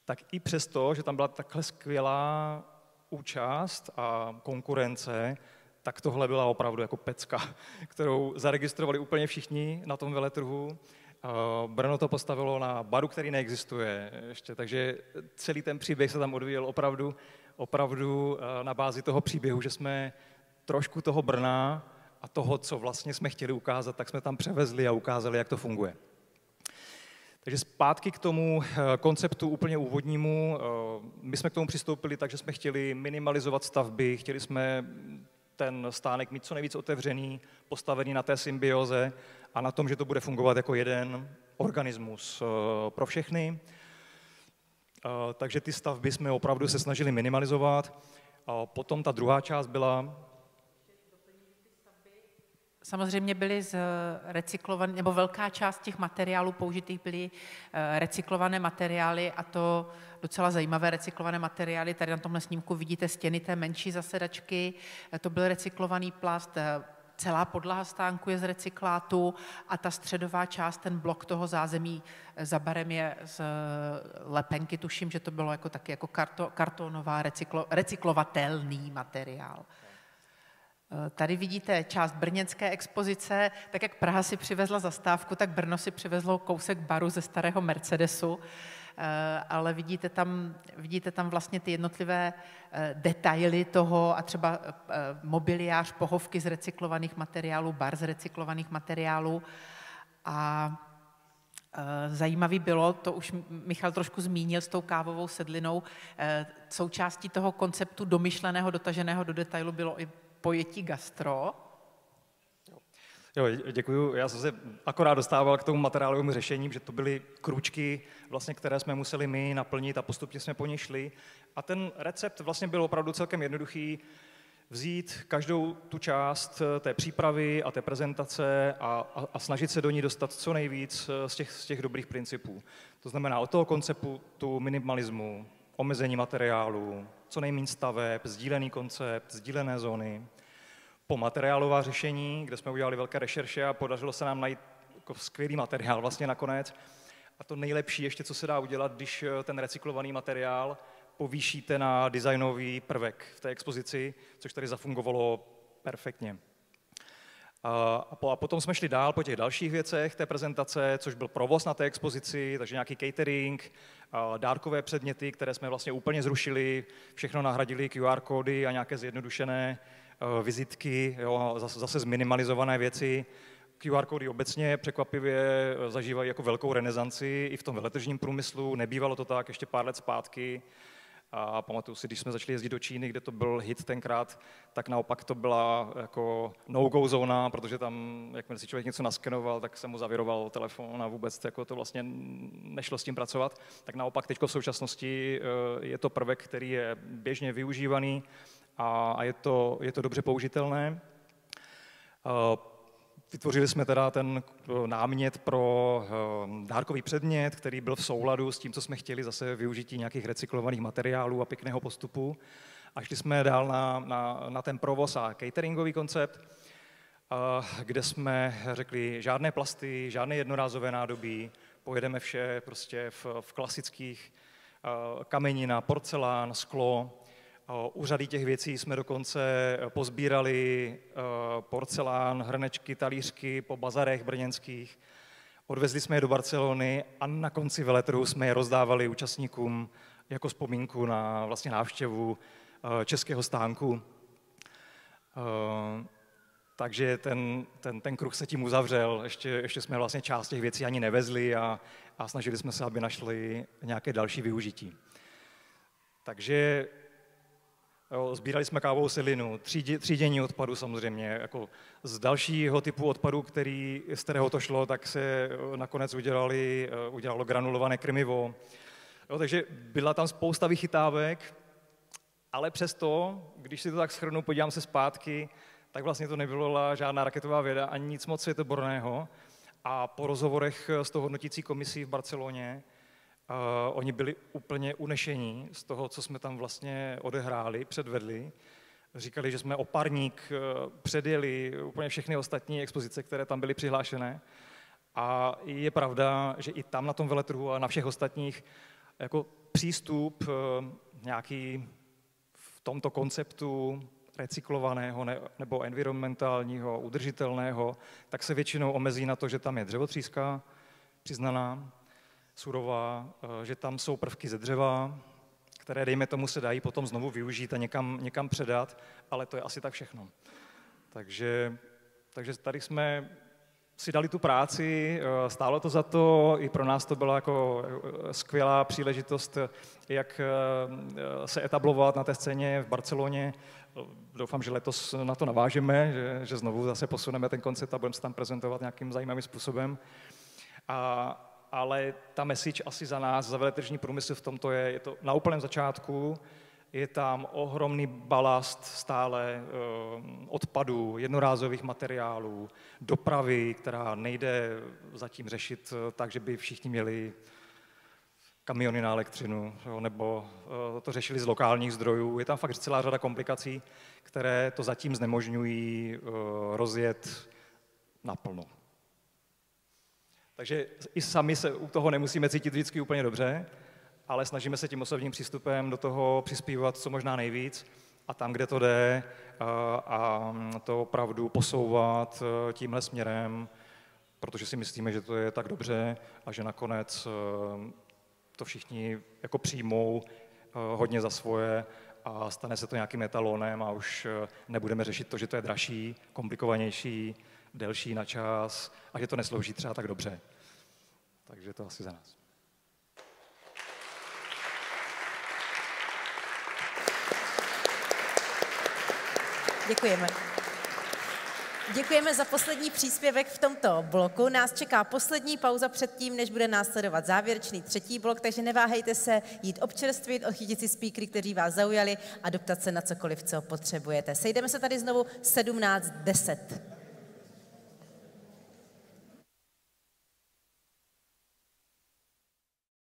tak i přesto, že tam byla takhle skvělá účast a konkurence, tak tohle byla opravdu jako pecka, kterou zaregistrovali úplně všichni na tom veletrhu Brno to postavilo na baru, který neexistuje ještě, takže celý ten příběh se tam odvíjel opravdu na bázi toho příběhu, že jsme trošku toho Brna a toho, co vlastně jsme chtěli ukázat, tak jsme tam převezli a ukázali, jak to funguje. Takže zpátky k tomu konceptu úplně úvodnímu. My jsme k tomu přistoupili tak, že jsme chtěli minimalizovat stavby, chtěli jsme ten stánek mít co nejvíc otevřený, postavený na té symbioze a na tom, že to bude fungovat jako jeden organismus pro všechny. Takže ty stavby jsme opravdu se snažili minimalizovat. A potom ta druhá část byla... Samozřejmě byly recyklované, nebo velká část těch materiálů použitých byly recyklované materiály, a to docela zajímavé recyklované materiály. Tady na tomhle snímku vidíte stěny té menší zasedačky, to byl recyklovaný plast, celá podlaha stánku je z recyklátu a ta středová část, ten blok toho zázemí za barem je z lepenky, tuším, že to bylo jako taky jako kartonová recyklovatelný materiál. Tady vidíte část brněnské expozice. Tak jak Praha si přivezla zastávku, tak Brno si přivezlo kousek baru ze starého Mercedesu, ale vidíte tam vlastně ty jednotlivé detaily toho a třeba mobiliář, pohovky z recyklovaných materiálů, bar z recyklovaných materiálů. A zajímavý bylo, to už Michal trošku zmínil s tou kávovou sedlinou, součástí toho konceptu domyšleného, dotaženého do detailu bylo i pojetí gastro. Jo, děkuju. Já jsem se akorát dostával k tomu materiálovému řešení, že to byly krůčky, vlastně, které jsme museli my naplnit a postupně jsme po ně šli. A ten recept vlastně byl opravdu celkem jednoduchý. Vzít každou tu část té přípravy a té prezentace a snažit se do ní dostat co nejvíc z těch dobrých principů. To znamená od toho konceptu minimalismu, omezení materiálu, co nejméně staveb, sdílený koncept, sdílené zóny, po materiálová řešení, kde jsme udělali velké rešerše a podařilo se nám najít jako skvělý materiál vlastně nakonec. A to nejlepší ještě, co se dá udělat, když ten recyklovaný materiál povýšíte na designový prvek v té expozici, což tady zafungovalo perfektně. A potom jsme šli dál po těch dalších věcech té prezentace, což byl provoz na té expozici, takže nějaký catering, dárkové předměty, které jsme vlastně úplně zrušili, všechno nahradili QR kódy a nějaké zjednodušené vizitky, jo, zase zminimalizované věci. QR kódy obecně překvapivě zažívají jako velkou renesanci i v tom veletržním průmyslu, nebývalo to tak ještě pár let zpátky. A pamatuju si, když jsme začali jezdit do Číny, kde to byl hit tenkrát, tak naopak to byla jako no-go zóna, protože tam, jakmile si člověk něco naskenoval, tak se mu zaviroval telefon a vůbec jako to vlastně nešlo s tím pracovat. Tak naopak teď v současnosti je to prvek, který je běžně využívaný a je to dobře použitelné. Vytvořili jsme teda ten námět pro dárkový předmět, který byl v souladu s tím, co jsme chtěli, zase využití nějakých recyklovaných materiálů a pěkného postupu. A šli jsme dál na ten provoz a cateringový koncept, kde jsme řekli žádné plasty, žádné jednorázové nádobí, pojedeme vše prostě v klasických kamenina, porcelán, sklo. U řady těch věcí jsme dokonce pozbírali porcelán, hrnečky, talířky po bazarech brněnských. Odvezli jsme je do Barcelony a na konci veletrhu jsme je rozdávali účastníkům jako vzpomínku na vlastně návštěvu českého stánku. Takže ten kruh se tím uzavřel. Ještě jsme vlastně část těch věcí ani nevezli a snažili jsme se, aby našli nějaké další využití. Takže sbírali jsme kávovou sedlinu, třídění odpadu samozřejmě. Jako z dalšího typu odpadu, z kterého to šlo, tak se nakonec udělalo granulované krmivo. Jo, takže byla tam spousta vychytávek, ale přesto, když si to tak shrnu, podívám se zpátky, tak vlastně to nebyla žádná raketová věda ani nic moc světoborného. A po rozhovorech s tou hodnotící komisí v Barceloně oni byli úplně unešení z toho, co jsme tam vlastně odehráli, předvedli. Říkali, že jsme o parník předjeli úplně všechny ostatní expozice, které tam byly přihlášené. A je pravda, že i tam na tom veletrhu a na všech ostatních jako přístup nějaký v tomto konceptu recyklovaného nebo environmentálního, udržitelného, tak se většinou omezí na to, že tam je dřevotříska, přiznaná, surová, že tam jsou prvky ze dřeva, které, dejme tomu, se dají potom znovu využít a někam předat, ale to je asi tak všechno. Takže tady jsme si dali tu práci, stálo to za to, i pro nás to byla jako skvělá příležitost, jak se etablovat na té scéně v Barceloně. Doufám, že letos na to navážeme, že znovu zase posuneme ten koncept a budeme se tam prezentovat nějakým zajímavým způsobem. Ale ta message asi za nás, za veletržní průmysl v tomto je to na úplném začátku, je tam ohromný balast stále odpadů, jednorázových materiálů, dopravy, která nejde zatím řešit tak, že by všichni měli kamiony na elektřinu, nebo to řešili z lokálních zdrojů. Je tam fakt celá řada komplikací, které to zatím znemožňují rozjet naplno. Takže i sami se u toho nemusíme cítit vždycky úplně dobře, ale snažíme se tím osobním přístupem do toho přispívat co možná nejvíc a tam, kde to jde, a to opravdu posouvat tímhle směrem, protože si myslíme, že to je tak dobře a že nakonec to všichni jako přijmou hodně za svoje a stane se to nějakým etalonem a už nebudeme řešit to, že to je dražší, komplikovanější, delší na čas a že to neslouží třeba tak dobře. Takže to asi za nás. Děkujeme. Děkujeme za poslední příspěvek v tomto bloku. Nás čeká poslední pauza předtím, než bude následovat závěrečný třetí blok, takže neváhejte se jít občerstvit, odchytit si speakery, kteří vás zaujali a doptat se na cokoliv, co potřebujete. Sejdeme se tady znovu 17:10.